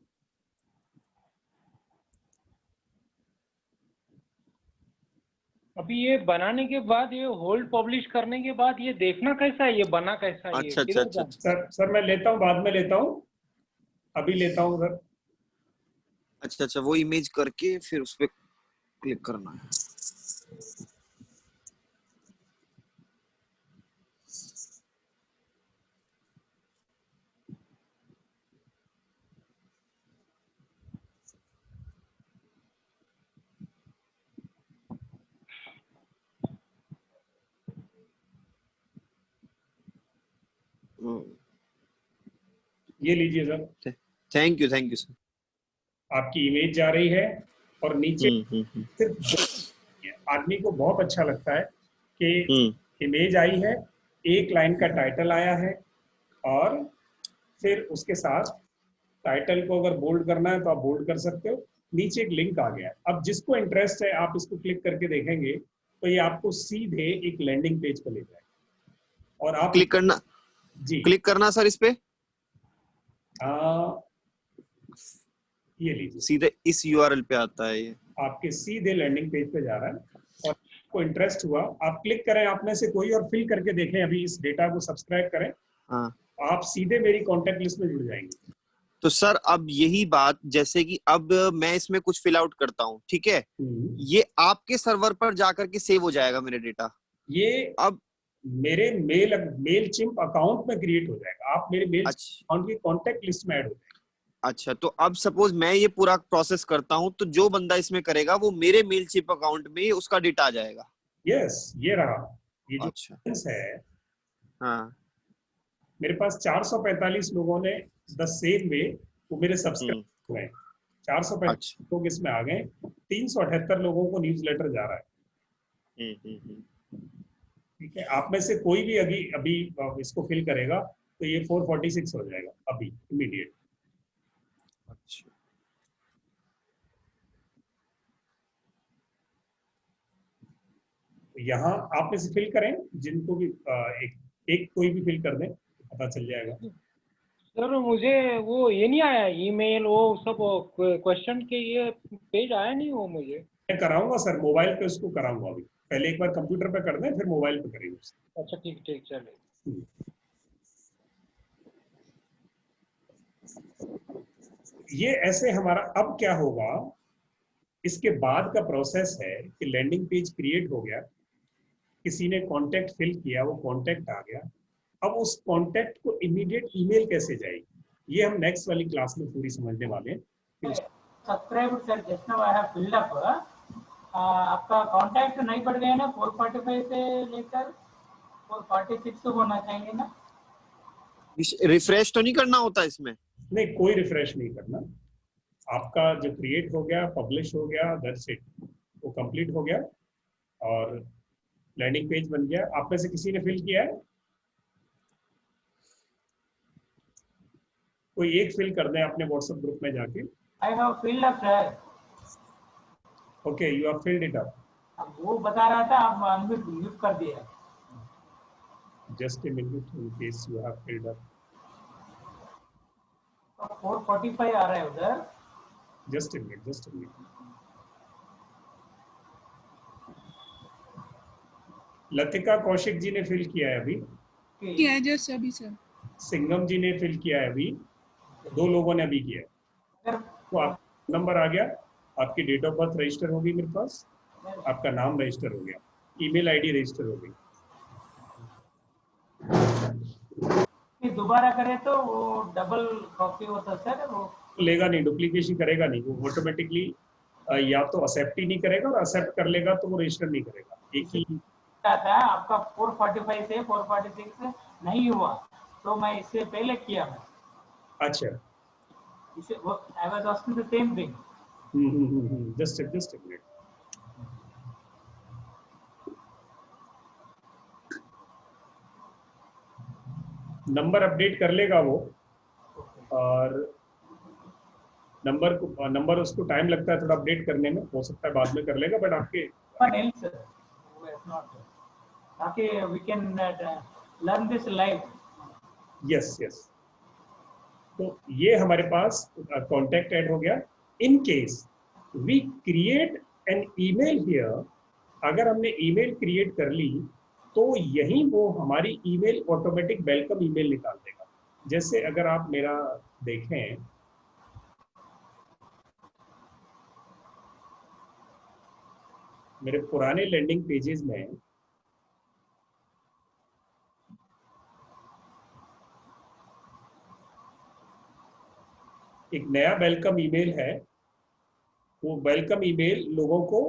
C: अभी ये बनाने के बाद, ये होल्ड पब्लिश करने के बाद ये देखना कैसा है, ये बना कैसा है, ये
A: अच्छा अच्छा
C: किधर
A: अच्छा
C: जाना?
A: अच्छा
B: सर मैं लेता हूँ, बाद में लेता हूँ, अभी लेता हूँ सर।
A: अच्छा, वो इमेज करके फिर उस पर क्लिक करना है।
B: ये लीजिए सर,
A: थैंक यू सर।
B: आपकी इमेज जा रही है और नीचे सिर्फ 2 आदमी को बहुत अच्छा लगता है कि इमेज आई है, 1 लाइन का टाइटल आया है, और फिर उसके साथ टाइटल को अगर बोल्ड करना है तो आप बोल्ड कर सकते हो, नीचे एक लिंक आ गया है। अब जिसको इंटरेस्ट है आप इसको क्लिक करके देखेंगे तो ये आपको सीधे एक लैंडिंग पेज पर ले जाएगा और आप
A: क्लिक करना सर इस पे।
B: ये लीजिए,
A: सीधे इस यूआरएल पे आता है ये,
B: आपके सीधे लैंडिंग पेज पे जा रहा है। और आपको इंटरेस्ट हुआ, आप क्लिक करें, आप में से कोई और फिल करके देखें, अभी इस डेटा को सब्सक्राइब करें,
A: हाँ।
B: आप सीधे मेरी कॉन्टेक्ट लिस्ट में जुड़ जाएंगे।
A: तो सर अब यही बात, जैसे कि अब मैं इसमें कुछ फिल आउट करता हूँ, ठीक है, ये आपके सर्वर पर जाकर के सेव हो जाएगा मेरे डेटा?
B: ये
A: अब
B: मेरे मेल चिम्प अकाउंट में क्रिएट हो जाएगा, आप मेरे मेल अकाउंट की कॉन्टेक्ट लिस्ट में ऐड हो जाएंगे।
A: अच्छा, तो अब सपोज मैं ये पूरा प्रोसेस करता हूँ तो जो बंदा इसमें करेगा वो मेरे मेल चिप अकाउंट में उसका डेटा आ जाएगा?
B: यस, ये रहा, ये जो
A: अच्छा
B: है।
A: हाँ।
B: मेरे पास 445 लोगों ने द सेम वे वो मेरे सब्सक्राइब हुए, 445 लोग इसमें आ गए, 378 लोगों को न्यूज़लेटर जा रहा है। ठीक है, आप में से कोई भी अभी इसको फिल करेगा तो ये 446 हो जाएगा अभी इमीडिएट।
A: अच्छा,
B: तो यहाँ आप में से फिल करें, जिनको भी एक कोई भी फिल कर दें, पता चल जाएगा।
C: सर मुझे वो ये नहीं आया, ईमेल वो सब क्वेश्चन के ये पेज आया नहीं वो मुझे।
B: मैं कराऊंगा सर, मोबाइल पे उसको कराऊंगा अभी, पहले एक बार कंप्यूटर पे कर दें फिर मोबाइल पे करेंगे उससे।
C: अच्छा ठीक चलिए।
B: ये ऐसे हमारा अब क्या होगा, इसके बाद का प्रोसेस है कि लैंडिंग पेज क्रिएट हो गया, किसी ने कांटेक्ट फिल किया, वो कांटेक्ट आ गया, अब उस कांटेक्ट को इमीडिएट ईमेल कैसे जाएगी, ये हम नेक्स्ट वाली क्लास में पूरी समझने वाले हैं।
D: Subscribe sir, just now I have filled up. आपका कांटेक्ट नहीं बढ़ गया ना, 445 से लेकर 446 होना चाहिए ना?
A: रिफ्रेश तो नहीं करना होता इसमें?
B: नहीं, कोई रिफ्रेश नहीं करना, आपका जो क्रिएट हो गया, पब्लिश हो गया, दैट्स इट, वो कंप्लीट हो गया और लैंडिंग पेज बन गया। आप में से किसी ने फिल किया है? कोई एक फिल कर दें अपने व्हाट्सएप ग्रुप में जाके।
D: I have filled up sir.
B: Okay, you have filled it up.
D: अब वो बता रहा था, आप अनम्यूट म्यूट कर दिया।
B: Just a minute, in case you have filled up.
D: 445 आ रहा है उधर।
B: Just a minute. Latika Kaushik ji ने फिल किया है अभी।
E: किया है जस्ट अभी सर।
B: सिंगम जी ने फिल किया है अभी, 2 लोगों ने अभी किया है। तो आप नंबर आ गया, आपकी डेट ऑफ बर्थ रजिस्टर होगी मेरे पास, आपका नाम रजिस्टर हो गया, ईमेल आईडी रजिस्टर हो गई।
D: दोबारा करें तो वो डबल कॉपी होता सर, वो
B: लेगा नहीं, डुप्लीकेशन करेगा नहीं, वो ऑटोमेटिकली या तो एक्सेप्ट ही नहीं करेगा, और एक्सेप्ट कर लेगा तो वो रजिस्टर नहीं करेगा। एक ही
D: आता है आपका 445 से 446 नहीं हुआ, तो मैं इससे पहले किया मैं
B: अच्छा,
D: इसे I was asking the same thing.
B: Just a minute। Number update कर लेगा वो, और नंबर उसको टाइम लगता है थोड़ा अपडेट करने में, हो सकता है बाद में कर लेगा, बट आपके
D: But else who has not, ताकि we can learn this live।
B: Yes yes. तो ये हमारे पास कॉन्टेक्ट ऐड हो गया। In case we create an email here, अगर हमने ईमेल क्रिएट कर ली तो यही वो हमारी ईमेल ऑटोमेटिक वेलकम ईमेल निकाल देगा। जैसे अगर आप मेरा देखें, मेरे पुराने लैंडिंग पेजेस में एक नया वेलकम ईमेल है, वो वेलकम ईमेल लोगों को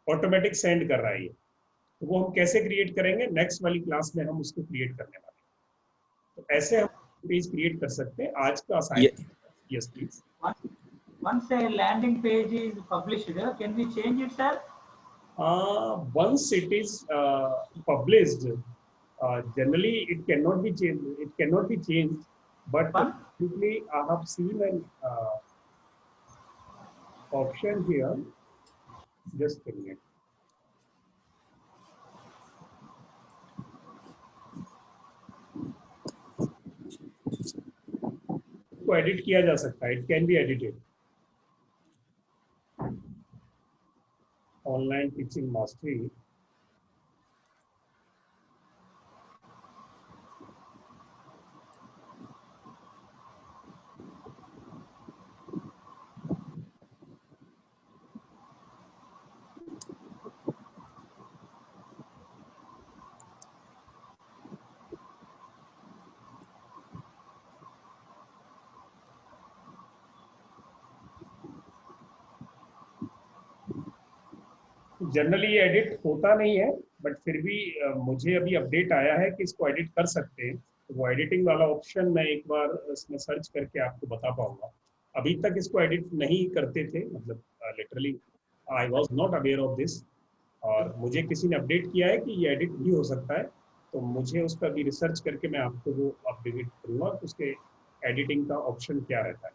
B: ऑटोमेटिक सेंड कर रहा है। तो वो हम कैसे क्रिएट करेंगे, नेक्स्ट वाली क्लास में हम उसको क्रिएट करने वाले हैं। तो ऐसे हम पेज क्रिएट कर सकते हैं। आज का assignment, yes please.
D: Once a landing page is published, can we change it, sir?
B: Once it is published, generally it cannot be changed. It cannot be changed, but typically I have seen an option here. Just a minute. को एडिट किया जा सकता है, it can be edited. Online teaching mastery, generally ये एडिट होता नहीं है, बट फिर भी मुझे अभी अपडेट आया है कि इसको एडिट कर सकते हैं। तो वो एडिटिंग वाला ऑप्शन मैं एक बार इसमें सर्च करके आपको बता पाऊंगा। अभी तक इसको एडिट नहीं करते थे, मतलब literally I was not aware of this, और मुझे किसी ने अपडेट किया है कि ये एडिट भी हो सकता है। तो मुझे उस पर भी रिसर्च करके मैं आपको वो अपडेट करूँगा कि उसके एडिटिंग का ऑप्शन क्या रहता है।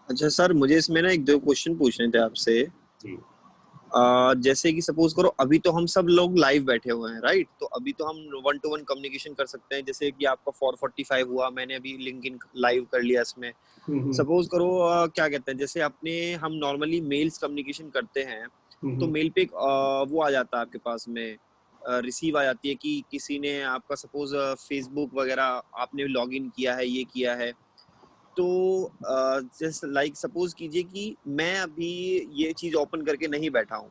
A: अच्छा सर, मुझे इसमें ना एक दो क्वेश्चन पूछने थे आपसे।
B: जी
A: जैसे कि सपोज करो अभी तो हम सब लोग लाइव बैठे हुए हैं, राइट? तो अभी तो हम 1-to-1 कम्युनिकेशन कर सकते हैं। जैसे कि आपका 445 हुआ, मैंने अभी लिंक इन लाइव कर लिया इसमें। सपोज करो क्या कहते हैं, जैसे अपने हम नॉर्मली मेल्स कम्युनिकेशन करते हैं, तो मेल पे वो आ जाता है आपके पास में, रिसीव आ जाती है कि किसी ने आपका सपोज फेसबुक वगैरह आपने लॉग इन किया है, ये किया है। तो जैसे लाइक सपोज कीजिए कि मैं अभी ये चीज ओपन करके नहीं बैठा हूँ,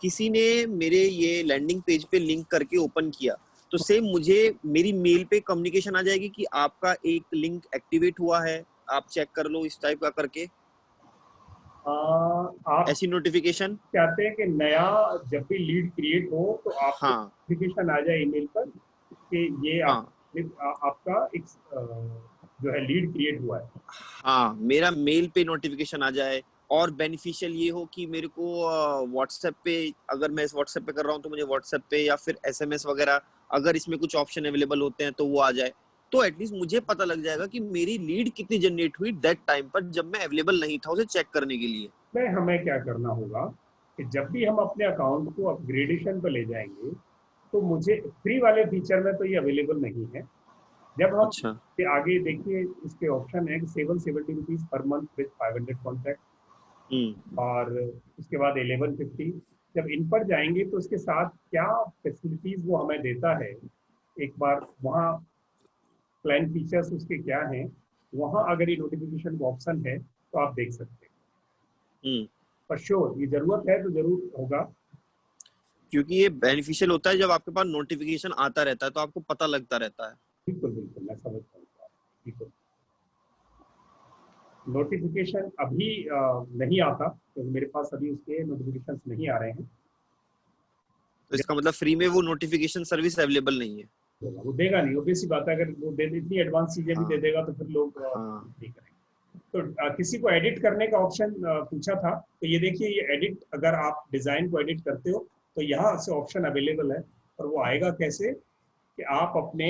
A: किसी ने मेरे ये लैंडिंग पेज पे लिंक करके ओपन किया, तो सेम मुझे मेरी मेल पे कम्युनिकेशन आ जाएगी कि आपका एक लिंक एक्टिवेट हुआ है, आप चेक कर लो, इस टाइप का करके
B: आप
A: ऐसी नोटिफिकेशन।
B: चाहते हैं कि नया जब भी लीड क्रिएट हो तो आपको
A: हाँ
B: नोटिफिकेशन आ जाए ईमेल पर कि ये
A: हाँ
B: आपका एक जो है लीड क्रिएट हुआ है।
A: हाँ, मेरा मेल पे नोटिफिकेशन आ जाए। और बेनिफिशियल ये हो कि मेरे को व्हाट्सएप पे, अगर मैं इस व्हाट्सएप पे कर रहा हूँ तो मुझे व्हाट्सएप पे या फिर एसएमएस वगैरह, अगर इसमें कुछ ऑप्शन अवेलेबल होते हैं तो वो आ जाए। तो एटलीस्ट मुझे पता लग जाएगा कि मेरी लीड कितनी जनरेट हुई दैट टाइम पर जब मैं अवेलेबल नहीं था उसे चेक करने के लिए।
B: में हमें क्या करना होगा कि जब भी हम अपने अकाउंट को अपग्रेडेशन पर ले जाएंगे, तो मुझे फ्री वाले फीचर में तो ये अवेलेबल नहीं है। जब हम
A: अच्छा।
B: आगे देखिए, इसके ऑप्शन है कि 770 rupees per month with 500 contact, और उसके बाद 1150। जब इन पर जाएंगे तो उसके साथ क्या फैसिलिटीज वो हमें देता है, एक बार वहाँ प्लान फीचर्स उसके क्या हैं, वहाँ अगर ये नोटिफिकेशन का ऑप्शन है तो आप देख सकते हैं। पर श्योर ये जरूरत है तो जरूर होगा,
A: क्योंकि ये बेनिफिशियल होता है जब आपके पास नोटिफिकेशन आता रहता है तो आपको पता लगता रहता है।
B: बिल्कुल बिल्कुल मैं समझता हूँ। बिल्कुल नोटिफिकेशन अभी नहीं आता, क्योंकि मेरे पास अभी उसके नोटिफिकेशंस नहीं आ रहे हैं।
A: तो इसका मतलब फ्री में वो नोटिफिकेशन सर्विस अवेलेबल नहीं है।
B: वो देगा नहीं, obvious सी बात है, अगर वो दे इतनी एडवांस चीजें भी दे
A: हाँ।
B: देगा तो फिर लोग
A: हाँ।
B: नहीं करेंगे। तो किसी को एडिट करने का ऑप्शन पूछा था, तो ये देखिए, ये एडिट, अगर आप डिजाइन को एडिट करते हो तो यहाँ से ऑप्शन अवेलेबल है। और वो आएगा कैसे कि आप अपने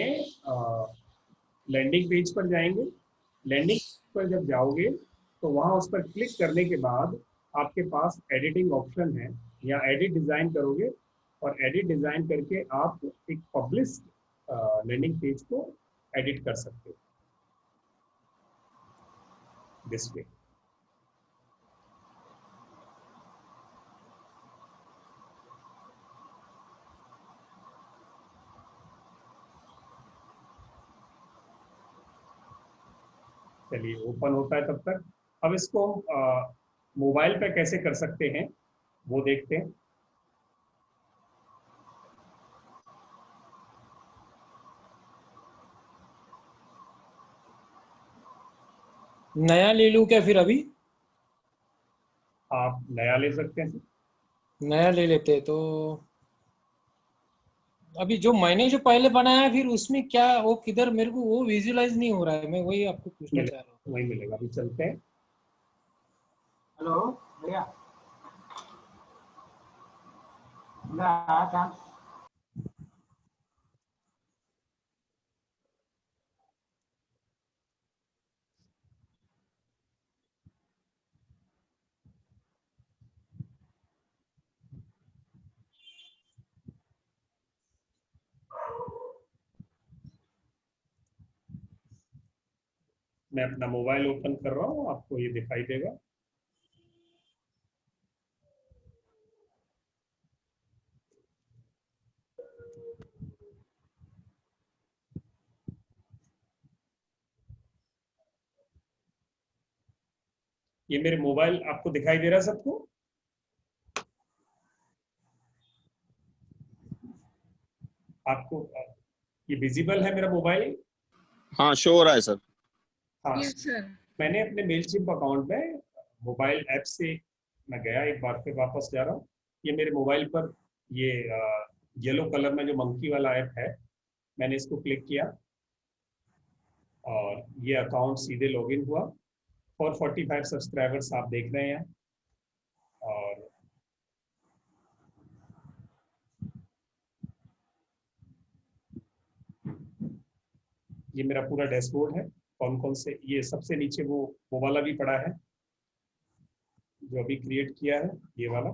B: लैंडिंग पेज पर जाएंगे। लैंडिंग पर जब जाओगे तो वहाँ उस पर क्लिक करने के बाद आपके पास एडिटिंग ऑप्शन है, या एडिट डिजाइन करोगे और एडिट डिजाइन करके आप एक पब्लिश लैंडिंग पेज को एडिट कर सकते हो दिस वे। चलिए, ओपन होता है तब तक। अब इसको मोबाइल पे कैसे कर सकते हैं वो देखते हैं।
C: नया ले लूं क्या फिर अभी?
B: आप नया ले सकते हैं।
C: नया ले लेते हैं तो अभी जो मैंने जो पहले बनाया फिर उसमें क्या वो किधर मेरे को वो विजुअलाइज नहीं हो रहा है, मैं वही आपको पूछना चाह रहा हूँ।
B: वही मिलेगा, अभी चलते हैं।
D: हेलो भैया, ना
B: मैं अपना मोबाइल ओपन कर रहा हूँ, आपको ये दिखाई देगा। ये मेरे मोबाइल आपको दिखाई दे रहा है सबको? आपको ये विजिबल है मेरा मोबाइल?
A: हाँ, शो हो रहा है सर।
B: हाँ।
E: Yes, sir.
B: मैंने अपने मेलचिम्प अकाउंट में मोबाइल ऐप से मैं गया, एक बार फिर वापस जा रहा हूँ। ये मेरे मोबाइल पर ये येलो कलर में जो मंकी वाला ऐप है, मैंने इसको क्लिक किया और ये अकाउंट सीधे लॉगिन हुआ। 445 सब्सक्राइबर्स आप देख रहे हैं। और ये मेरा पूरा डैशबोर्ड है। कौन कौन से, ये सबसे नीचे वो वाला भी पड़ा है जो अभी क्रिएट किया है, ये वाला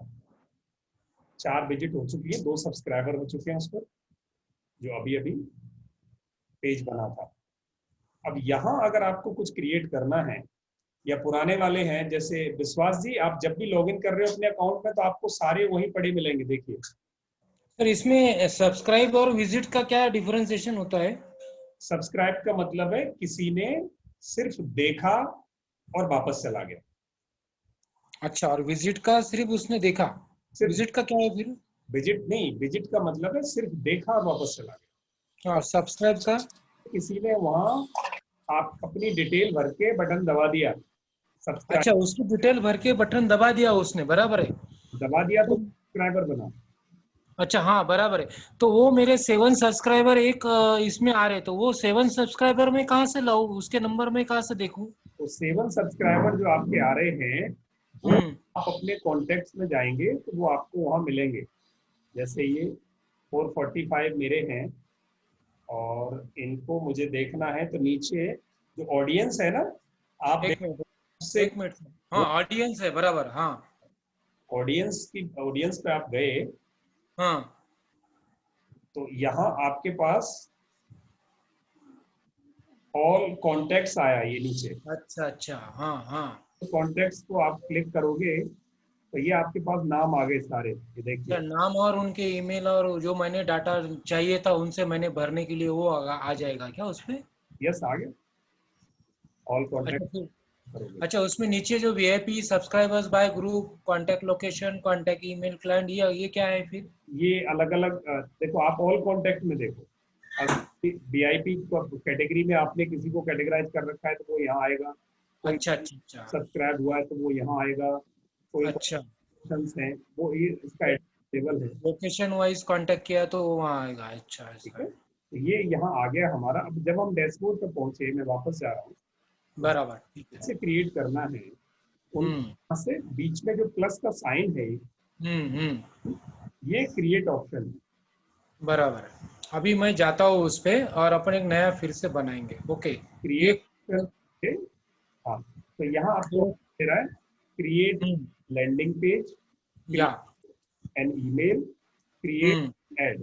B: 4 विजिट हो चुकी है, 2 सब्सक्राइबर हो चुके हैं उस पर, जो अभी अभी पेज बना था। अब यहाँ अगर आपको कुछ क्रिएट करना है या पुराने वाले हैं, जैसे विश्वास जी, आप जब भी लॉगिन कर रहे हो अपने अकाउंट में तो आपको सारे वही पड़े मिलेंगे। देखिए
C: सर इसमें सब्सक्राइब और विजिट का क्या डिफरेंशिएशन होता है?
B: सब्सक्राइब का मतलब है किसी ने सिर्फ देखा और वापस चला गया।
C: अच्छा, और विजिट का सिर्फ उसने देखा?
B: सिर्फ
C: विजिट का क्या है फिर?
B: विजिट नहीं, विजिट का मतलब है सिर्फ देखा और वापस चला गया।
C: और सब्सक्राइब का?
B: किसी ने वहां आप अपनी डिटेल भर के बटन दबा दिया, सब्सक्राइब
C: अच्छा, उसकी डिटेल भर के बटन दबा दिया उसने, बराबर है।
B: दबा दिया तो
C: तो
B: सब्सक्राइबर बना।
C: अच्छा, हाँ बराबर है। तो वो मेरे 7 सब्सक्राइबर एक इसमें आ रहे, तो वो 7 सब्सक्राइबर में कहाँ से लाऊं, उसके नंबर में कहाँ से देखूं?
B: तो 7 सब्सक्राइबर जो आपके आ रहे हैं वो आप अपने कॉन्टेक्ट्स में जाएंगे तो वो आपको वहां मिलेंगे। जैसे ये 445 मेरे हैं और इनको मुझे देखना है, तो नीचे जो ऑडियंस है ना, आप
C: एक मिनट,
B: उससे
C: एक मिनट। हाँ, ऑडियंस है, बराबर। हाँ
B: ऑडियंस पे आप गए
C: हाँ।
B: तो यहाँ आपके पास ऑल कॉन्टेक्ट्स आया ये नीचे।
C: अच्छा अच्छा, हाँ हाँ।
B: तो कॉन्टेक्ट्स को आप क्लिक करोगे तो ये आपके पास नाम आ गए सारे, ये देखिए।
C: क्या नाम और उनके ईमेल और जो मैंने डाटा चाहिए था उनसे मैंने भरने के लिए वो आ जाएगा क्या उसमें?
B: यस, आ गया ऑल
C: अच्छा
B: कॉन्टेक्ट
C: फिर,
B: करोगे।
C: अच्छा उसमें नीचे जो VIP subscribers bye group, contact location, contact email, client, ये क्या है फिर?
B: ये अलग अलग देखो, आप ऑल कॉन्टेक्ट में देखो। वीआईपी कैटेगरी में आपने किसी को कैटेगराइज कर रखा है तो वो यहाँ आएगा। कोई
C: अच्छा अच्छा अच्छा
B: सब्सक्राइब हुआ है तो वो यहाँ आएगा। कोई
C: अच्छा।
B: ऑप्शंस हैं वो ये इसका टेबल है,
C: लोकेशन वाइज कांटेक्ट किया तो वहाँ आएगा। अच्छा
B: ठीक
C: ऐसा
B: है।
C: है।
B: तो ये यहाँ आ गया हमारा। अब जब हम डैशबोर्ड पर पहुंचे, मैं वापस जा रहा हूँ,
C: बराबर, ठीक है।
B: से क्रिएट करना है उन
C: हम्म
B: यहाँ से बीच में जो प्लस का साइन है,
C: हम्म।
B: ये क्रिएट ऑप्शन है।
C: बराबर। अभी मैं जाता हूँ उस पे और अपन एक नया फिर से बनाएंगे। ओके। ये
B: क्रिएट करके, हाँ, तो यहाँ आपको
C: तो
B: दे रहा है क्रिएट
C: हम्म,
B: लैंडिंग पेज,
C: या
B: एन ईमेल, क्रिएट
C: हम्म,
B: एड।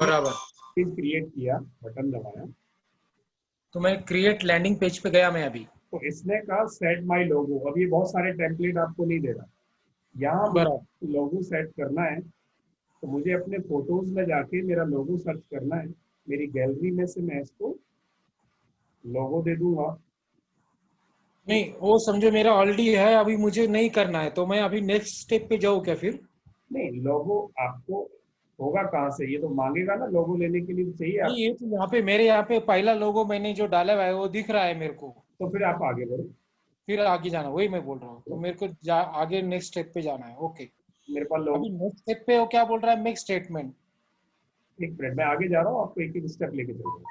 C: बराबर।
B: पेज क्रिएट किया, बटन दबाया,
C: तो मैं क्रिएट लैंडिंग पेज पे गया मैं अभी।
B: तो इसने कहा सेट माय लोगो। अब ये बहुत सारे टेम्पलेट आपको नहीं दे रहा, यहाँ
C: बराबर।
B: मुझे लोगो सेट करना है। तो मुझे अपने फोटोज में जाके मेरा लोगो सर्च करना है, मेरी गैलरी में से मैं इसको लोगो दे दूंगा।
C: नहीं, वो समझो मेरा ऑलरेडी है, अभी मुझे नहीं करना है, तो मैं अभी नेक्स्ट स्टेप पे जाऊँ क्या फिर?
B: नहीं, लोगो आपको होगा कहाँ से, ये तो मांगेगा ना, लोगो लेने के लिए तो चाहिए
C: नहीं,
B: आप।
C: ये तो यहाँ पे मेरे यहाँ पे पहला लोगो मैंने जो डाला हुआ है वो दिख रहा है मेरे को।
B: तो फिर आप आगे बढ़ो।
C: फिर आगे जाना, वही मैं बोल रहा हूँ, तो मेरे को आगे नेक्स्ट स्टेप पे जाना है। ओके।
B: मेरे पास लोगो,
C: अभी नेक्स्ट स्टेप पे वो क्या बोल रहा है, मेक स्टेटमेंट।
B: एक मिनट मैं आगे जा रहा हूँ, आपको एक एक स्टेप लेके चल रहा हूँ।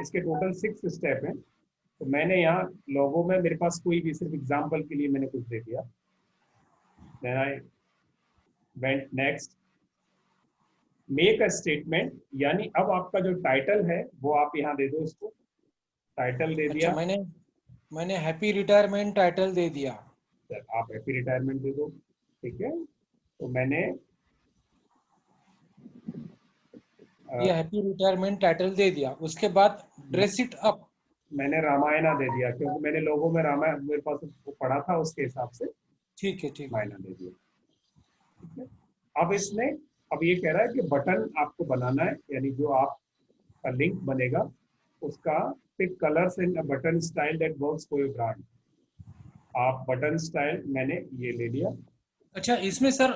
B: इसके टोटल 6 स्टेप हैं। तो मैंने यहाँ लोगो में मेरे पास कोई भी, सिर्फ एग्जांपल के लिए मैंने कुछ दे दिया। Then I went next, make a statement, यानी अब आपका जो टाइटल है वो आप यहाँ दे दो, इसको टाइटल दे
C: अच्छा,
B: दिया।
C: मैंने हैप्पी रिटायरमेंट टाइटल दे दिया।
B: आप हैप्पी रिटायरमेंट दे दो, ठीक है। तो मैंने
C: ये हैप्पी रिटायरमेंट टाइटल दे दिया, उसके बाद ड्रेस इट अप।
B: मैंने रामायणा दे दिया, क्योंकि मैंने लोगों में रामायण मेरे पास वो पढ़ा था, उसके हिसाब से
C: ठीक है, ठीक है।
B: रामायणा दे दिया, ठीक है। अब इसने, अब ये कह रहा है कि बटन आपको बनाना है, यानी जो आपका लिंक बनेगा उसका pick colours and button style that works for your brand. आप बटन स्टाइल, मैंने ये ले लिया।
C: अच्छा, इसमें सर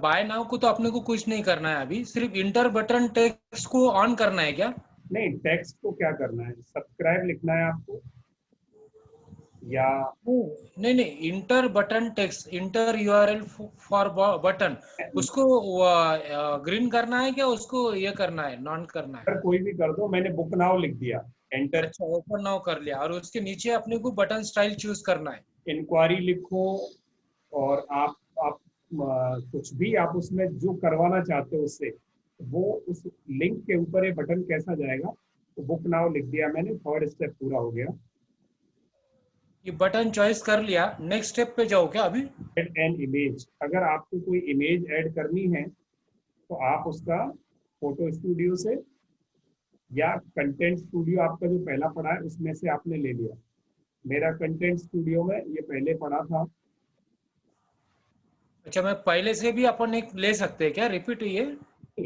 C: बाय नाउ को तो अपने को कुछ नहीं करना है, अभी सिर्फ इंटर बटन टेक्स्ट को ऑन करना है क्या?
B: नहीं, टेक्स्ट को क्या करना है, सब्सक्राइब लिखना है आपको, या
C: नहीं नहीं, inter button text, inter URL for button, उसको ग्रीन करना है क्या, उसको ये करना है, नॉन करना है?
B: कोई भी कर दो। मैंने बुक नाउ लिख दिया, एंटर।
C: अच्छा, ओपन नाउ कर लिया, और उसके नीचे अपने को बटन स्टाइल चूज करना है।
B: इंक्वायरी लिखो, और आप कुछ भी आप उसमें जो करवाना चाहते हो उससे, वो उस लिंक के ऊपर ये बटन कैसा जाएगा। तो बुक नाउ लिख दिया मैंने, थर्ड स्टेप पूरा हो गया।
C: ये बटन चॉइस कर लिया, नेक्स्ट स्टेप पे जाओ क्या अभी?
B: ऐड एन इमेज, अगर आपको कोई इमेज ऐड करनी है तो आप उसका फोटो स्टूडियो से या कंटेंट स्टूडियो, आपका जो पहला पड़ा है उसमें से आपने ले लिया। मेरा कंटेंट स्टूडियो में ये पहले पड़ा था।
C: अच्छा, मैं पहले से भी अपन एक ले सकते हैं क्या, रिपीट ये?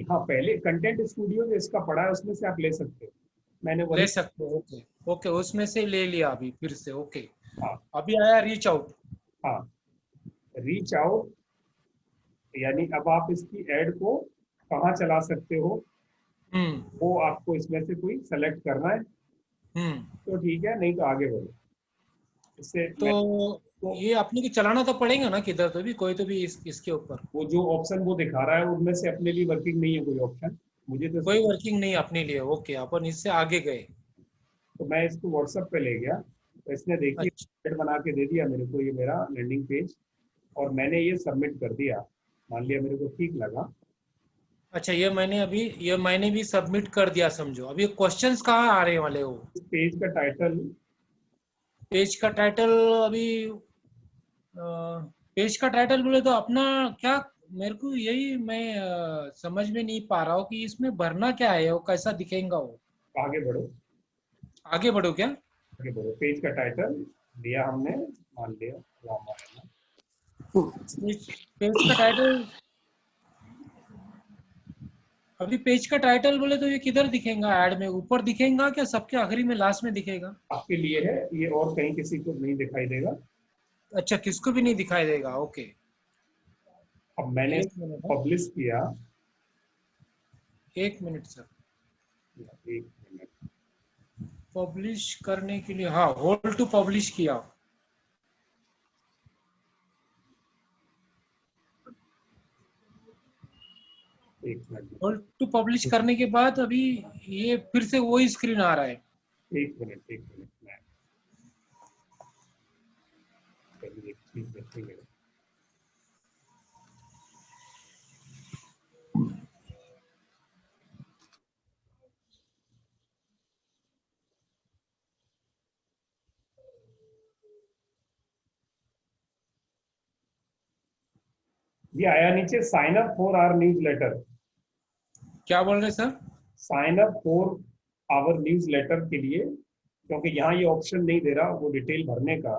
B: हाँ, पहले कंटेंट स्टूडियो जो इसका पड़ा है उसमें से आप ले सकते हो, मैंने
C: ले
B: वही।
C: सकते हो, ओके। ओके, उसमें से ले लिया अभी फिर से। ओके।
B: हाँ
C: अभी आया रीच आउट।
B: हाँ, रीच आउट, यानी अब आप इसकी ऐड को कहाँ चला सकते हो,
C: हम्म
B: वो आपको इसमें से कोई सेलेक्ट करना है।
C: हम्म।
B: तो ठीक है, नहीं तो आगे बढ़ो। इससे
C: तो
B: मैं तो
C: ये अपने को चलाना तो पड़ेगा ना किधर तो भी, कोई तो भी इसके ऊपर?
B: वो जो ऑप्शन वो दिखा रहा है उनमें से अपने लिए वर्किंग नहीं है कोई ऑप्शन, मुझे तो।
C: कोई वर्किंग नहीं अपने लिए। ओके, अपन इससे आगे गए।
B: तो मैं इसको व्हाट्सएप पे ले गया, तो इसने देखिए
C: अच्छा
B: सेट बना के दे दिया मेरे को, ये मेरा लैंडिंग पेज, और मैंने ये सबमिट कर दिया। मान लिया मेरे को ठीक लगा।
C: अच्छा, ये मैंने भी सबमिट कर दिया समझो। अभी क्वेश्चंस कहाँ आ रहे वाले हो?
B: इस पेज का टाइटल,
C: पेज का टाइटल अभी पेज का टाइटल बोले तो अपना क्या, मेरे को यही मैं समझ में नहीं पा रहा हूँ कि इसमें भरना क्या है, वो कैसा दिखेगा वो?
B: आगे बढ़ो,
C: आगे बढ़ो क्या?
B: आगे बढ़ो। पेज का टाइटल दिया हमने, मान लिया रामायण।
C: पेज का टाइटल, अभी पेज का टाइटल बोले तो ये किधर दिखेगा, ऐड में ऊपर दिखेगा क्या, सबके आखिरी में लास्ट में दिखेगा?
B: आपके लिए है ये, और कहीं किसी को नहीं दिखाई देगा।
C: अच्छा, किसको भी नहीं दिखाई देगा। ओके,
B: अब मैंने
C: एक मिनट
B: पब्लिश किया,
C: एक मिनट सर।
B: एक मिनट,
C: पब्लिश करने के लिए, हाँ, होल्ड टू पब्लिश किया। और टू पब्लिश करने के बाद अभी ये फिर से वही स्क्रीन आ रहा है।
B: एक मिनट मैं चलिए एक चीज देखेंगे। ये आया नीचे, sign up for our newsletter.
C: क्या बोल रहे sir?
B: Sign up for our newsletter के लिए, क्योंकि यहाँ ये ऑप्शन नहीं दे रहा वो डिटेल भरने का।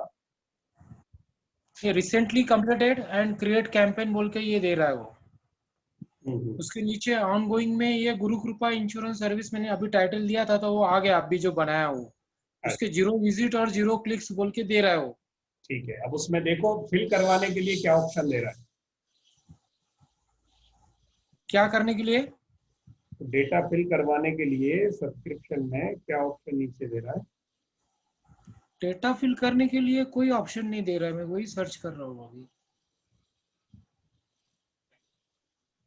C: ये recently completed and create campaign बोल के ये दे रहा है वो। उसके नीचे ऑन गोइंग में ये गुरु कृपा इंश्योरेंस सर्विस मैंने अभी टाइटल दिया था तो वो आ गया अभी जो बनाया वो। उसके 0 विजिट और 0 क्लिक्स बोल के दे रहा है वो।
B: ठीक है, अब उसमें देखो फिल करवाने के लिए क्या ऑप्शन दे रहा है।
C: क्या करने के लिए?
B: डेटा फिल करवाने के लिए सब्सक्रिप्शन में क्या ऑप्शन नीचे दे रहा है?
C: डेटा फिल करने के लिए कोई ऑप्शन नहीं दे रहा है, मैं वही सर्च कर रहा हूँ अभी।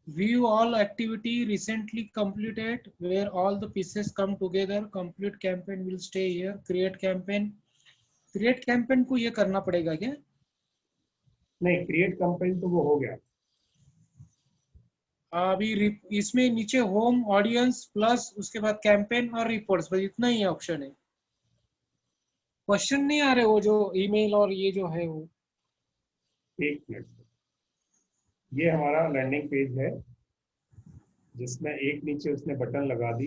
C: View all activity recently completed where all the pieces come together. Complete campaign will stay here. Create campaign. Create campaign को ये करना पड़ेगा क्या?
B: नहीं, क्रिएट कैंपेन तो वो हो गया।
C: अभी इसमें नीचे होम, ऑडियंस प्लस उसके बाद कैंपेन और रिपोर्ट्स, बस इतना ही ऑप्शन है। क्वेश्चन नहीं आ रहे वो जो ईमेल और ये जो है वो।
B: एक मिनट, ये हमारा लैंडिंग पेज है जिसमें एक नीचे उसने बटन लगा दी।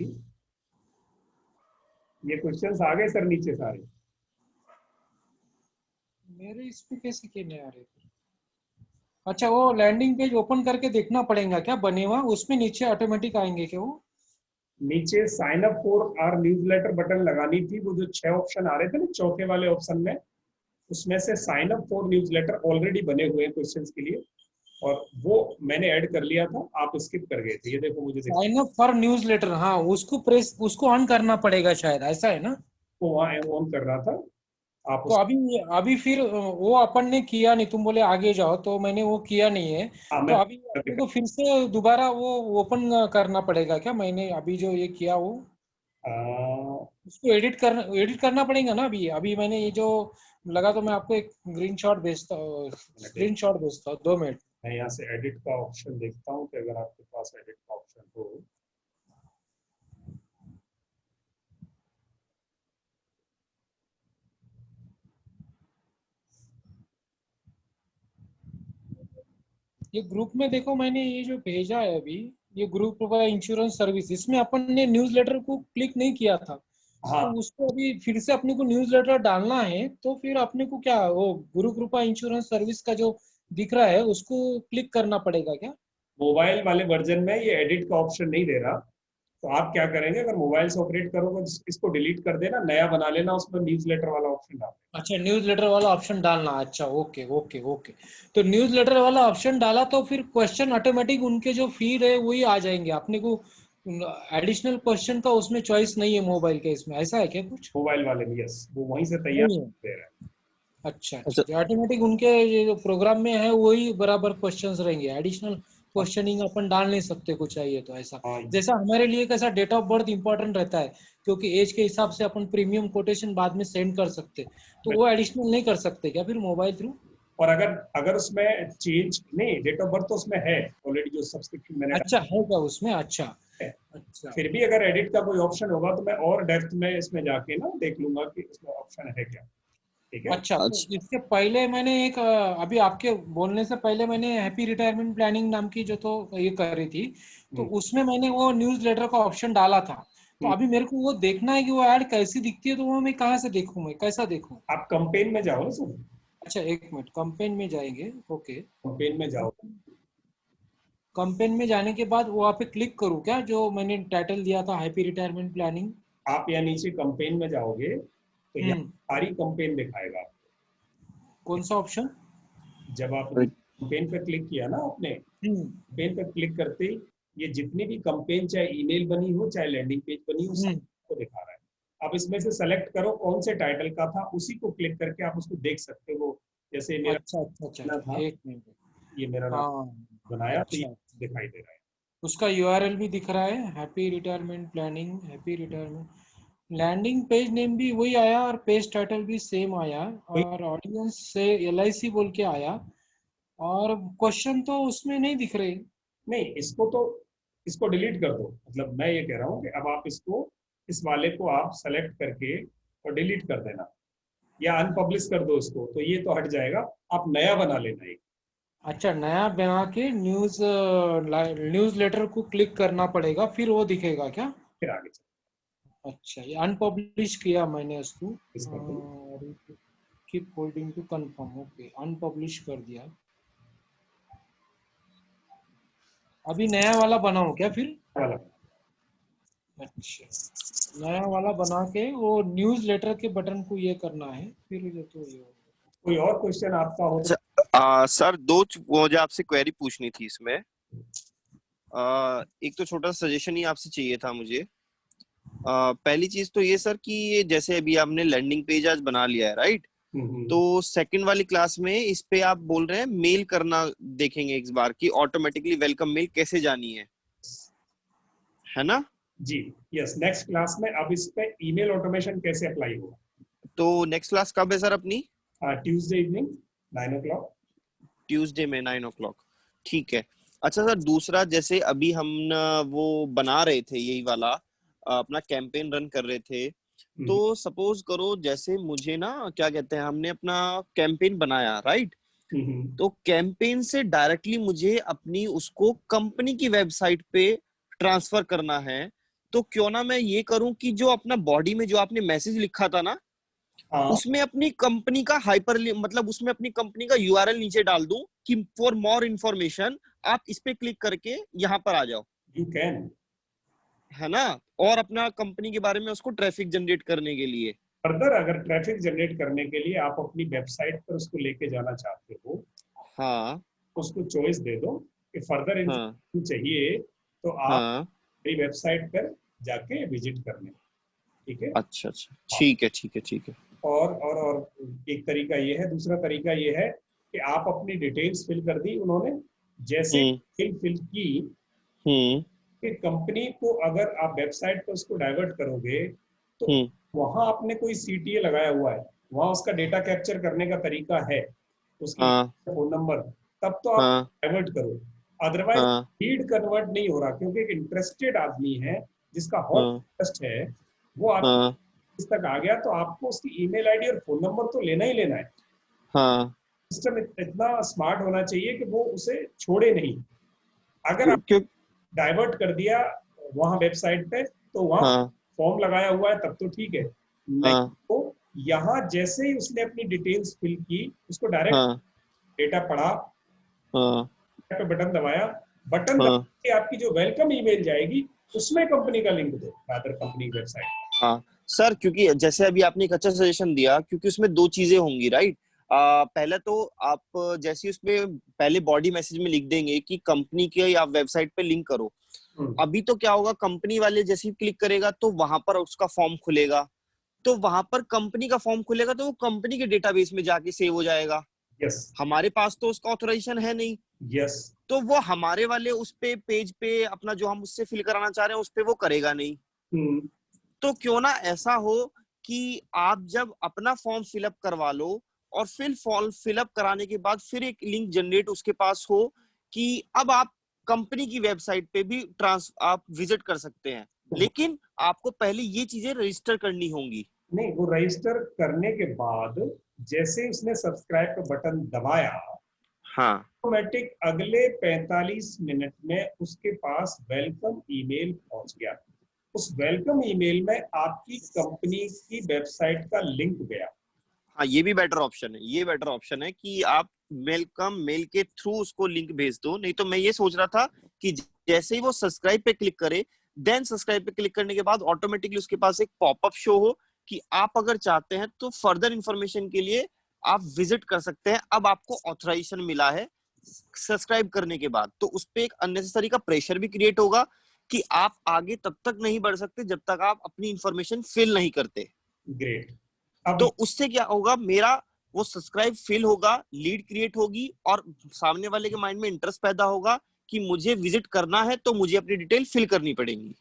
B: ये क्वेश्चंस आ गए सर नीचे सारे?
C: मेरे इस पे कैसे कहने आ रहे? अच्छा, वो लैंडिंग पेज ओपन करके देखना पड़ेगा क्या बने हुआ? उसमें नीचे ऑटोमेटिक आएंगे क्या वो?
B: नीचे sign up for our newsletter button लगानी थी। वो जो 6 ऑप्शन आ रहे थे ना चौथे वाले ऑप्शन में, उसमें से sign up for newsletter already बने हुए हैं क्वेश्चंस के लिए, और वो मैंने ऐड कर लिया था, आप स्किप कर गए थे। ये देखो मुझे
C: साइन अप फॉर न्यूज़लेटर, हाँ उसको ऑन करना पड़ेगा शायद, ऐसा है ना?
B: वो वहाँ ऑन कर रहा था आप
C: तो अभी फिर वो अपन ने किया नहीं, तुम बोले आगे जाओ तो मैंने वो किया नहीं है।
B: हाँ,
C: तो
B: मैं
C: अभी अपने को फिर से दोबारा वो ओपन करना पड़ेगा क्या? मैंने अभी जो ये किया वो उसको एडिट करना पड़ेगा ना? अभी अभी मैंने ये जो लगा तो मैं आपको एक स्क्रीनशॉट भेजता हूँ 2 मिनट।
B: मैं यहाँ से एडिट का ऑप्शन देखता हूँ कि अगर आपके पास एडिट का ऑप्शन हो।
C: ये ग्रुप में देखो, मैंने ये जो भेजा है अभी, ये ग्रुप का इंश्योरेंस सर्विस, इसमें अपन ने न्यूज़लेटर को क्लिक नहीं किया था।
B: हाँ,
C: तो उसको अभी फिर से अपने को न्यूज़लेटर डालना है तो फिर अपने को क्या वो गुरु कृपा इंश्योरेंस सर्विस का जो दिख रहा है उसको क्लिक करना पड़ेगा क्या?
B: मोबाइल वाले वर्जन में ये एडिट का ऑप्शन नहीं दे रहा। तो आप क्या करेंगे, अगर मोबाइल से ऑपरेट करोगे इसको डिलीट कर देना, नया बना लेना, उसमें न्यूज़लेटर वाला ऑप्शन डाल।
C: अच्छा, न्यूज़लेटर वाला ऑप्शन डालना। अच्छा, ओके ओके ओके। तो न्यूज़लेटर वाला ऑप्शन डाला तो फिर क्वेश्चन ऑटोमेटिक उनके जो फीड है वही आ जाएंगे, अपने को एडिशनल क्वेश्चन का उसमें चॉइस नहीं है मोबाइल के इसमें, ऐसा है क्या कुछ?
B: मोबाइल वाले में यस, वो वहीं से तैयार
C: नहीं है।
B: दे रहा है।
C: अच्छा अच्छा, ऑटोमेटिक उनके ये जो प्रोग्राम में है वही बराबर क्वेश्चंस रहेंगे, एडिशनल क्वेश्चनिंग अपन डाल नहीं सकते कुछ चाहिए तो ऐसा।
B: हाँ,
C: जैसा हमारे लिए कैसा डेट ऑफ बर्थ इंपॉर्टेंट रहता है, क्योंकि एज के हिसाब से अपन प्रीमियम कोटेशन बाद में सेंड कर सकते, तो वो एडिशनल नहीं कर सकते क्या फिर मोबाइल थ्रू?
B: और अगर अगर उसमें चेंज नहीं, डेट ऑफ बर्थ तो उसमें है ऑलरेडी जो सब्सक्रिप्शन मैंने
C: अच्छा है क्या उसमें? अच्छा अच्छा
B: फिर भी अगर एडिट का कोई ऑप्शन होगा तो मैं और डेप्थ में इसमें जाके ना देख लूंगा कि इसमें ऑप्शन है क्या। ठीक है।
C: अच्छा। तो इससे पहले मैंने एक अभी आपके बोलने से पहले मैंने हैप्पी रिटायरमेंट प्लानिंग नाम की जो तो ये करी थी, तो उसमें मैंने वो न्यूज़लेटर का ऑप्शन डाला था। तो अभी मेरे को वो देखना है कि वो ऐड कैसी दिखती है, तो वो मैं कहाँ से देखूं, मैं कैसा देखूं?
B: आप कंपेन में जाओ ना सर,
C: अच्छा, एक मिनट, कैंपेन में जाएंगे। ओके,
B: कंपेन में जाओ।
C: कैंपेन में जाने के बाद वहाँ पे क्लिक करूँ क्या, जो मैंने टाइटल दिया था हैप्पी रिटायरमेंट प्लानिंग?
B: आप यहाँ नीचे कंपेन में जाओगे तो यहाँ सारी कंपेन दिखाएगा आपको।
C: कौन सा ऑप्शन?
B: जब आप कंपेन पे क्लिक किया ना आपने, कंपेन पे क्लिक करते ही ये जितनी भी कंपेन, चाहे ईमेल बनी हो चाहे लैंडिंग पेज बनी हो, सबको दिखा रहा है। आप इसमें से सेलेक्ट करो कौन से टाइटल का था, उसी को क्लिक करके आप उसको देख सकते हो। जैसे मेरा
C: अच्छा अच्छा अच्छा,
B: था,
C: एक मिनट,
B: ये मेरा बनाया तो ये दिखाई दे रहा है।
C: उसका यूआरएल भी दिख रहा है, happy retirement planning, happy retirement. Landing page name भी वही आया और पेज टाइटल भी सेम आया और ऑडियंस से एलआईसी बोल के आया और क्वेश्चन तो उसमें नहीं दिख रहे।
B: नहीं, इसको डिलीट कर दो। मतलब मैं ये कह रहा हूँ कि अब आप इस वाले को आप सेलेक्ट करके और डिलीट कर देना या अनपब्लिश कर दो इसको, तो ये तो हट जाएगा। आप नया बना लेना एक।
C: अच्छा, नया बना के न्यूज़ लेटर को क्लिक करना पड़ेगा फिर वो दिखेगा क्या?
B: फिर आगे
C: अच्छा, ये अनपब्लिश किया मैंने उसको।
B: इस कर दो।
C: Keep holding to confirm, okay, unpublish कर दिया। अभी नया वाला बनाऊं क्या फिर?
B: वाला
C: अच्छा, नया वाला बना के वो न्यूज़ लेटर के बटन को ये करना है फिर ये तो ये
B: कोई और क्वेश्चन आपका हो तो?
A: अच्छा, सर मुझे आपसे क्वेरी पूछनी थी इसमें। एक तो छोटा सजेशन ही आपसे चाहिए था मुझे। पहली चीज तो ये सर कि ये जैसे अभी आपने लैंडिंग पेज आज बना लिया है, राइट? तो सेकंड वाली क्लास में इस पे आप बोल रहे हैं मेल करना देखेंगे इस बार की ऑटोमेटिकली वेलकम मेल कैसे जानी है ना?
B: जी यस, नेक्स्ट क्लास में अब इस पे ईमेल ऑटोमेशन कैसे अप्लाई होगा।
A: तो नेक्स्ट क्लास कब है सर अपनी?
B: Tuesday evening 9 o'clock।
A: ट्यूसडे में 9 o'clock, ठीक है। अच्छा सर, दूसरा जैसे अभी हम वो बना रहे थे यही वाला अपना कैंपेन रन कर रहे थे, तो सपोज करो जैसे मुझे ना क्या कहते हैं, हमने अपना कैंपेन बनाया, राइट? तो कैंपेन से डायरेक्टली मुझे अपनी उसको कंपनी की वेबसाइट पे ट्रांसफर करना है। तो क्यों ना मैं ये करूं कि जो अपना बॉडी में जो आपने मैसेज लिखा था ना, उसमें अपनी कंपनी का हाइपर मतलब उसमें अपनी कंपनी का यूआरएल नीचे डाल दूं कि फॉर मोर इंफॉर्मेशन आप इस पे क्लिक करके यहाँ पर आ जाओ।
B: यू कैन,
A: है ना? और अपना कंपनी के बारे में उसको ट्रैफिक जनरेट करने के लिए
B: फर्दर अगर ट्रैफिक जनरेट करने के लिए आप अपनी वेबसाइट पर उसको लेके जाना चाहते हो,
A: हाँ
B: उसको चॉइस दे दो कि फर्दर
A: हाँ
B: इंफॉर्मेशन चाहिए तो आप
A: हाँ,
B: मेरी वेबसाइट पर जाके विजिट कर लें। ठीक है,
A: अच्छा अच्छा, ठीक है ठीक है ठीक है।
B: और एक तरीका ये है। दूसरा तरीका ये है कि आप अपनी डिटेल्स फिल कर दी उन्होंने, जैसे फिल की कि कंपनी को अगर आप वेबसाइट पर उसको डाइवर्ट करोगे तो वहां आपने कोई सीटीए लगाया हुआ है, वहां उसका डेटा कैप्चर करने का तरीका है, उसकी फोन नंबर, तब तो आप डाइवर्ट करो। अदरवाइज लीड कन्वर्ट नहीं हो रहा, क्योंकि एक इंटरेस्टेड आदमी है जिसका हॉट इंटरेस्ट है, वो आप इस तक आ गया तो आपको उसकी ईमेल आईडी और फोन नंबर तो लेना ही लेना है। सिस्टम इतना स्मार्ट होना चाहिए कि वो उसे छोड़े नहीं। अगर आप डाइवर्ट कर दिया वहां वेबसाइट पे तो वहां फॉर्म लगाया हुआ है तब तो ठीक है, नहीं तो यहाँ जैसे ही उसने अपनी डिटेल्स फिल की उसको डायरेक्ट डेटा पढ़ा, पे बटन दबाया, बटन दबा के आपकी जो वेलकम ईमेल जाएगी उसमें कंपनी का लिंक दो, रादर कंपनी वेबसाइट।
A: हाँ सर, क्योंकि जैसे अभी आपने एक अच्छा सजेशन दिया, क्योंकि उसमें दो चीजें होंगी, राइट? पहले तो आप जैसे उसमें पहले बॉडी मैसेज में लिख देंगे कि कंपनी के आप वेबसाइट पे लिंक करो। अभी तो क्या होगा, कंपनी वाले जैसे ही क्लिक करेगा तो वहां पर उसका फॉर्म खुलेगा, तो वहां पर कंपनी का फॉर्म खुलेगा तो वो कंपनी के डेटाबेस में जाके सेव हो जाएगा। हमारे पास तो उसका ऑथराइजेशन है नहीं, तो वो हमारे वाले उस पे पेज पे अपना जो हम उससे फिल कराना चाह रहे हैं उस पे वो करेगा नहीं। तो क्यों ना ऐसा हो कि आप जब अपना फॉर्म फिलअप करवा लो और फिर फॉर्म फिलअप कराने के बाद फिर एक लिंक जनरेट उसके पास हो कि अब आप कंपनी की वेबसाइट पे भी आप विजिट कर सकते हैं, लेकिन आपको पहले ये चीजें रजिस्टर करनी होंगी।
B: नहीं, वो रजिस्टर करने के बाद जैसे उसने सब्सक्राइब का बटन दबाया, ऑटोमेटिक अगले 45 मिनट में उसके पास वेलकम ईमेल पहुंच गया। उस वेलकम ईमेल में आपकी कंपनी की वेबसाइट का लिंक गया।
A: हाँ, ये भी बेटर ऑप्शन है, ये बेटर ऑप्शन है कि आप वेलकम मेल के थ्रू उसको लिंक भेज दो। नहीं तो मैं ये सोच रहा था कि जैसे ही वो सब्सक्राइब पे क्लिक करे, देन सब्सक्राइब पे क्लिक करने के बाद ऑटोमेटिकली उसके पास एक पॉपअप शो हो कि आप अगर चाहते हैं तो फर्दर इंफॉर्मेशन के लिए आप विजिट कर सकते हैं। अब आपको ऑथराइजेशन मिला है सब्सक्राइब करने के बाद, तो उस पे एक अननेसेसरी का प्रेशर भी क्रिएट होगा कि आप आगे तब तक नहीं बढ़ सकते जब तक आप अपनी इंफॉर्मेशन फिल नहीं करते।
B: ग्रेट।
A: तो उससे क्या होगा, मेरा वो सब्सक्राइब फिल होगा, लीड क्रिएट होगी और सामने वाले के माइंड में इंटरेस्ट पैदा होगा कि मुझे विजिट करना है तो मुझे अपनी डिटेल फिल करनी पड़ेगी।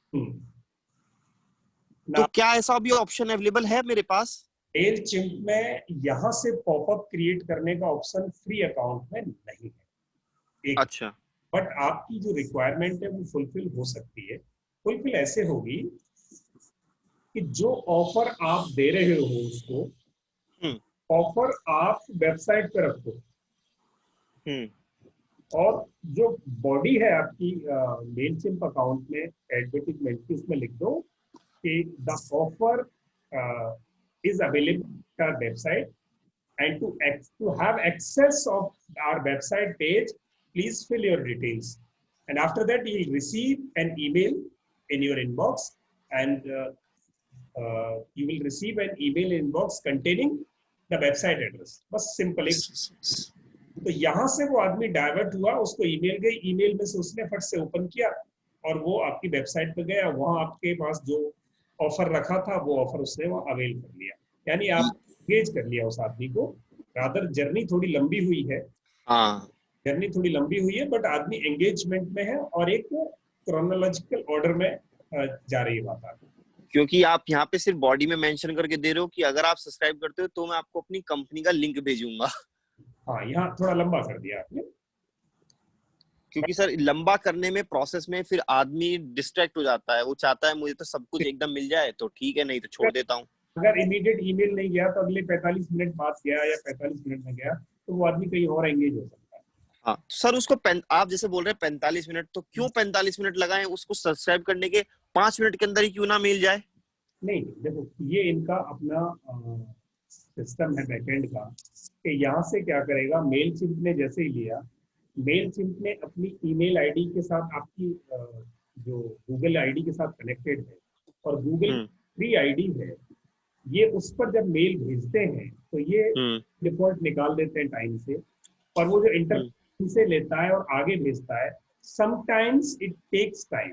A: तो क्या ऐसा भी ऑप्शन अवेलेबल है मेरे पास?
B: मेलचिम्प में यहाँ से पॉपअप क्रिएट करने का ऑप्शन फ्री अकाउंट में नहीं है।
A: अच्छा।
B: बट आपकी जो रिक्वायरमेंट है वो फुलफिल हो सकती है। फुलफिल ऐसे होगी कि जो ऑफर आप दे रहे हो उसको, ऑफर आप वेबसाइट पे रखो और जो बॉडी है आपकी मेलचिम्प अकाउंट में एडवर्टाइजमेंट की, उसमें लिख दो कि the offer is available on our website, and to have access of our website page, please fill your details, and after that you will receive an email in your inbox, and you will receive an email inbox containing the website address. बस सिंपल एक तो यहाँ से वो आदमी डाइवर्ट हुआ, उसको ईमेल गई, ईमेल में से उसने फट से ओपन किया और वो आपकी वेबसाइट पे गया, वहाँ आपके पास जो ऑफर रखा था वो ऑफर उसने वो अवेल कर लिया, यानी आप एंगेज कर लिया उस आदमी को। रादर जर्नी थोड़ी लंबी हुई है, जर्नी थोड़ी लंबी हुई है, बट आदमी एंगेजमेंट में है और एक क्रोनोलॉजिकल ऑर्डर में जा रही है बात।
A: क्योंकि आप यहाँ पे सिर्फ बॉडी में मेंशन करके दे रहे हो कि अगर आप सब्सक्राइब करते हो तो मैं आपको अपनी कंपनी का लिंक भेजूंगा।
B: हाँ, यहाँ थोड़ा लंबा कर दिया आपने,
A: क्योंकि सर लंबा करने में प्रोसेस में फिर आदमी डिस्ट्रैक्ट हो जाता है, वो चाहता है मुझे तो सब कुछ एकदम मिल जाए तो ठीक है, नहीं तो छोड़ देता हूँ।
B: अगर इमीडिएट ईमेल नहीं गया तो अगले 45 मिनट बाद गया या 45 मिनट में गया तो वो आदमी कहीं और एंगेज हो सकता है।
A: हाँ सर, उसको आप जैसे बोल रहे हैं 45 मिनट, तो क्यों 45 मिनट लगाएं? उसको सब्सक्राइब करने के 5 मिनट के अंदर ही क्यों ना मिल जाए?
B: नहीं, देखो ये इनका अपना सिस्टम है बैकएंड का कि यहाँ से क्या करेगा, मेलचिम्प ने जैसे ही लिया, मेलचिम्प ने अपनी ईमेल आईडी के साथ आपकी जो गूगल आईडी के साथ कनेक्टेड है और गूगल फ्री आईडी है, ये उस पर जब मेल भेजते हैं तो ये डिफॉल्ट निकाल देते हैं टाइम से, और वो जो इंटर से लेता है और आगे भेजता है, समटाइम्स इट टेक्स टाइम।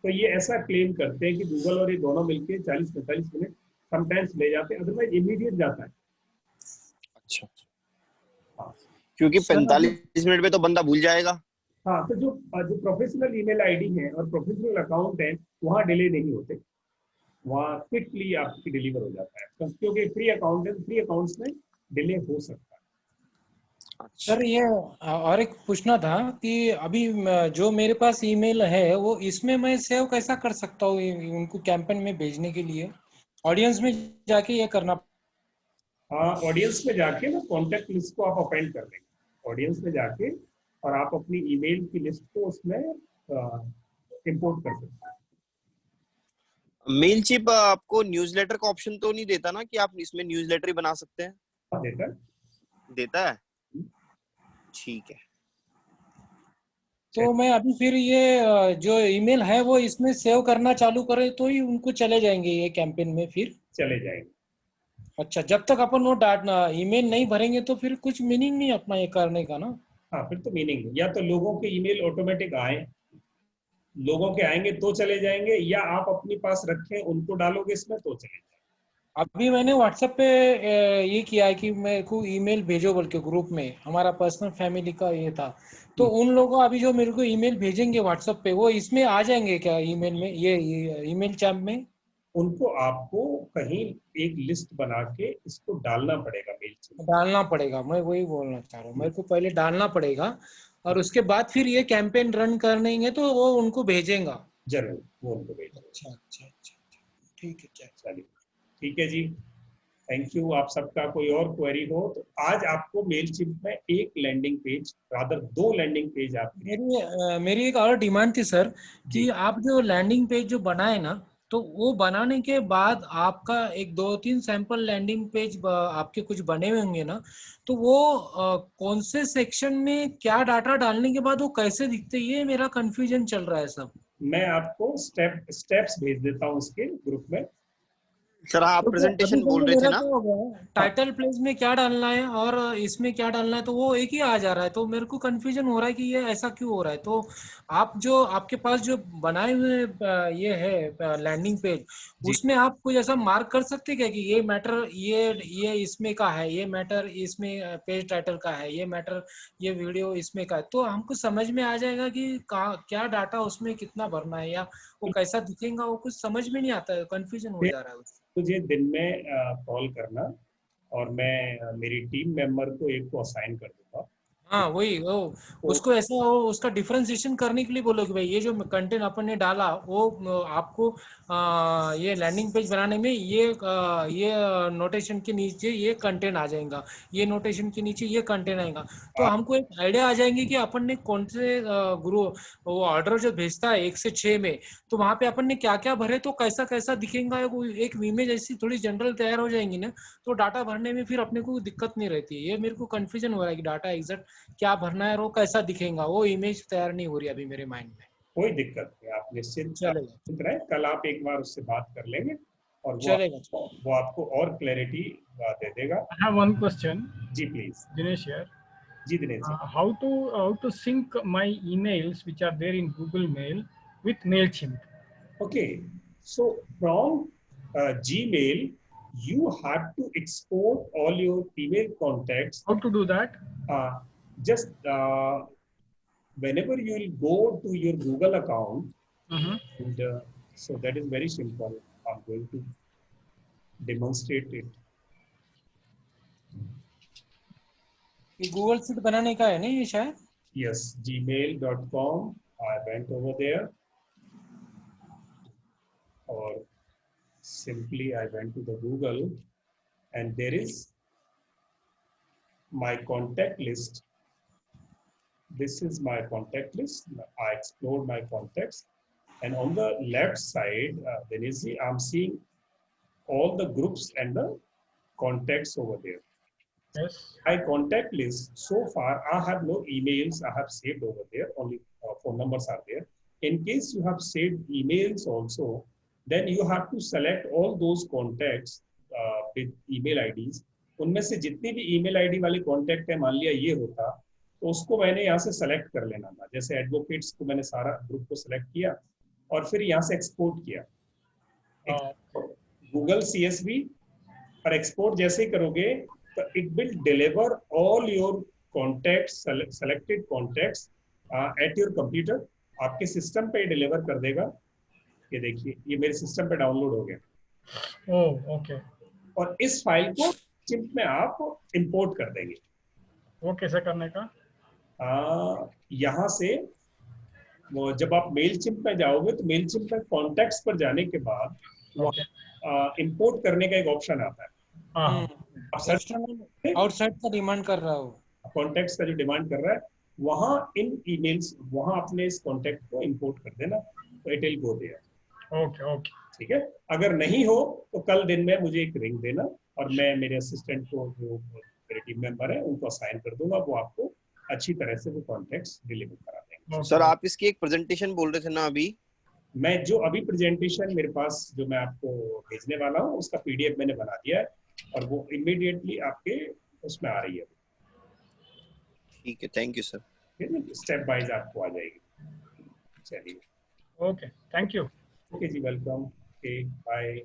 B: तो ये ऐसा क्लेम करते हैं कि गूगल और ये दोनों मिलके 40-45 मिनट समटाइम्स ले जाते हैं, अदरवाइज इमीडिएट जाता है।
A: अच्छा, हाँ, क्योंकि 45 मिनट में तो बंदा भूल जाएगा।
B: हाँ, तो जो प्रोफेशनल ईमेल आईडी है और प्रोफेशनल अकाउंट है वहाँ डिले नहीं होते, वहाँ क्विकली आपकी डिलीवर हो जाता है, क्योंकि फ्री अकाउंट है, फ्री अकाउंट्स में डिले हो सकता है।
C: सर ये और एक पूछना था कि अभी जो मेरे पास ईमेल है वो इसमें मैं सेव कैसा कर सकता हूँ उनको कैंपेन में भेजने के लिए? ऑडियंस में जाके ये करना?
B: हाँ, ऑडियंस में जाके ना कॉन्टेक्ट लिस्ट को आप अपेंड कर देंगे, ऑडियंस में जाके, और आप अपनी ईमेल की लिस्ट को उसमें इंपोर्ट कर सकते हैं।
A: मेलचिप आपको न्यूज़लेटर का ऑप्शन तो नहीं देता ना कि आप इसमें न्यूज़लेटर ही बना सकते हैं? देता है। ठीक है,
C: तो मैं अभी फिर ये जो ईमेल है वो इसमें सेव करना चालू करे तो ही उनको चले जाएंगे ये कैंपेन में? फिर
B: चले जाएंगे।
C: अच्छा, जब तक अपन वो डाटा ईमेल नहीं भरेंगे तो फिर कुछ मीनिंग नहीं अपना ये करने का ना?
B: हाँ, फिर तो मीनिंग, या तो लोगों के ईमेल ऑटोमेटिक आए, लोगों के आएंगे तो चले जाएंगे, या आप अपने पास रखें उनको डालोगे इसमें तो चले जाएंगे।
C: अभी मैंने व्हाट्सएप पे ये किया है कि मेरे को ईमेल भेजो बोल के, ग्रुप में हमारा पर्सनल फैमिली का ये था, तो उन लोगों अभी जो मेरे को ईमेल भेजेंगे व्हाट्सएप पे वो इसमें आ जाएंगे क्या ईमेल में, ये ईमेल चैट में?
B: उनको आपको कहीं एक लिस्ट बना के इसको डालना पड़ेगा, मेल
C: डालना पड़ेगा, मैं वही बोलना चाह रहा हूँ, मेरे को पहले डालना पड़ेगा और उसके बाद फिर ये कैंपेन रन करनेंगे तो वो उनको भेजेगा।
B: जरूर, वो उनको भेजेगा।
C: अच्छा, ठीक है,
B: चलिए, ठीक है जी, थैंक यू। आप सबका कोई और क्वेरी हो तो आज आपको मेलचिम्प में एक landing page, rather 2 landing page आप
C: मेरी एक और डिमांड थी सर कि आप जो लैंडिंग पेज जो बनाए ना, तो वो बनाने के बाद आपका एक 2-3 सैंपल लैंडिंग पेज आपके कुछ बने हुए होंगे ना, तो वो कौन से सेक्शन में क्या डाटा डालने के बाद वो कैसे दिखते, ये मेरा कंफ्यूजन चल रहा है सब।
B: मैं आपको स्टेप्स भेज देता हूँ इसके ग्रुप में,
A: सर आप प्रेजेंटेशन बोल रहे थे ना?
C: टाइटल प्लेस में क्या डालना है और इसमें क्या डालना है, तो वो एक ही आ जा रहा है, तो मेरे को कंफ्यूजन हो रहा है कि ये ऐसा क्यों हो रहा है। तो आप जो आपके पास जो बनाए हुए ये है लैंडिंग पेज,
B: जी।
C: उसमें आप कुछ ऐसा मार्क कर सकते क्या कि ये मैटर ये इसमें का है, ये मैटर इसमें पेज टाइटल का है, ये मैटर ये वीडियो इसमें का है, तो हमको समझ में आ जाएगा कि क्या डाटा उसमें कितना भरना है या वो कैसा दिखेगा, वो कुछ समझ में नहीं आता है, कंफ्यूजन हो जा रहा है।
B: तुझे दिन में कॉल करना और मैं मेरी टीम मेंबर को एक को असाइन कर दूंगा।
C: हाँ वही वो
B: तो
C: उसको ऐसा वो उसका डिफरेंशिएशन करने के लिए बोलो कि भाई ये जो कंटेंट अपन ने डाला वो आपको ये लैंडिंग पेज बनाने में ये नोटेशन के नीचे ये कंटेंट आ जाएगा, ये नोटेशन के नीचे ये कंटेंट आएगा, तो
B: आप
C: हमको एक आइडिया आ जाएंगे कि अपन ने कौन से वो ऑर्डर जो भेजता है 1 से 6 में, तो वहां पे अपन ने क्या क्या भरे तो कैसा कैसा दिखेगा, एक इमेज ऐसी थोड़ी जनरल तैयार हो जाएंगी ना, तो डाटा भरने में फिर अपने को दिक्कत नहीं रहती है। ये मेरे को कंफ्यूजन हो रहा है कि डाटा एग्जैक्ट क्या भरना है और वो कैसा दिखेगा, वो इमेज तैयार नहीं हो रही अभी मेरे माइंड में।
B: कोई दिक्कत नहीं, आप निश्चिंत
C: चलेगा
B: रहे, कल आप एक बार उससे बात कर लेंगे और
C: चलेगा।
B: वो आपको और क्लैरिटी दे देगा।
F: I have one question,
B: जी प्लीज।
F: Dinesh here.
B: जी Dinesh ji.
F: How to sync my emails which are there in Google Mail with Mailchimp?
B: Okay, so from Gmail, you have to export all your email contacts.
F: How to do that?
B: Just whenever you will go to your Google account, and so that is very simple. I'm going to demonstrate it.
C: ये गूगल शीट बनाने का है ना ये शायद?
B: Yes, gmail.com. I went over there, or simply I went to the Google, and there is my contact list. This is my contact list. I explored my contacts, and on the left side, then you see I'm seeing all the groups and the contacts over there.
F: Yes.
B: My contact list, so far I have no emails I have saved over there, only phone numbers are there. In case you have saved emails also, then you have to select all those contacts with email IDs. उनमें से जितनी भी email ID वाले contact है, मान लिया ये होता, तो उसको मैंने यहाँ से select कर लेना था। जैसे advocates को मैंने सारा group को select किया और फिर यहाँ से export किया। Google CSV पर export जैसे ही करोगे, तो it will deliver all your contacts, selected contacts at your computer. आपके सिस्टम पे डिलीवर कर देगा। ये देखिए, ये मेरे सिस्टम पे डाउनलोड हो गया।
F: Oh, okay.
B: और इस फाइल को चिप में आप इंपोर्ट कर देंगे।
F: वो कैसे करने का?
B: यहाँ से वो जब आप मेल चिप में जाओगे तो मेल चिप में कॉन्टैक्ट्स पर जाने के बाद इंपोर्ट करने का एक ऑप्शन आता है। आप सर्च
C: आउटसाइड का डिमांड कर रहा हो,
B: कॉन्टैक्ट्स का जो डिमांड कर रहा है, वहां इन ईमेल्स वहां अपने इस कॉन्टैक्ट को इंपोर्ट कर देना, तो it will go there.
F: Okay okay,
B: ठीक है। अगर नहीं हो तो कल दिन में मुझे एक रिंग देना और मैं मेरे असिस्टेंट को, जो मेरे टीम मेंबर है, उनको असाइन कर दूंगा, वो आपको अच्छी तरह से वो कॉन्टैक्ट्स डिलीवर करा देंगे।
A: सर आप इसकी एक प्रेजेंटेशन बोल रहे थे ना अभी?
B: मैं जो अभी प्रेजेंटेशन मेरे पास जो मैं आपको भेजने वाला हूँ, उसका PDF मैंने बना दिया है और वो इमीडिएटली आपके उसमें आ रही है।
A: ठीक है, thank you sir.
B: Step wise आपको आ जाएगी। चलिए,
F: ओके, थैंक यू।
B: ओके जी, वेलकम। Okay, bye.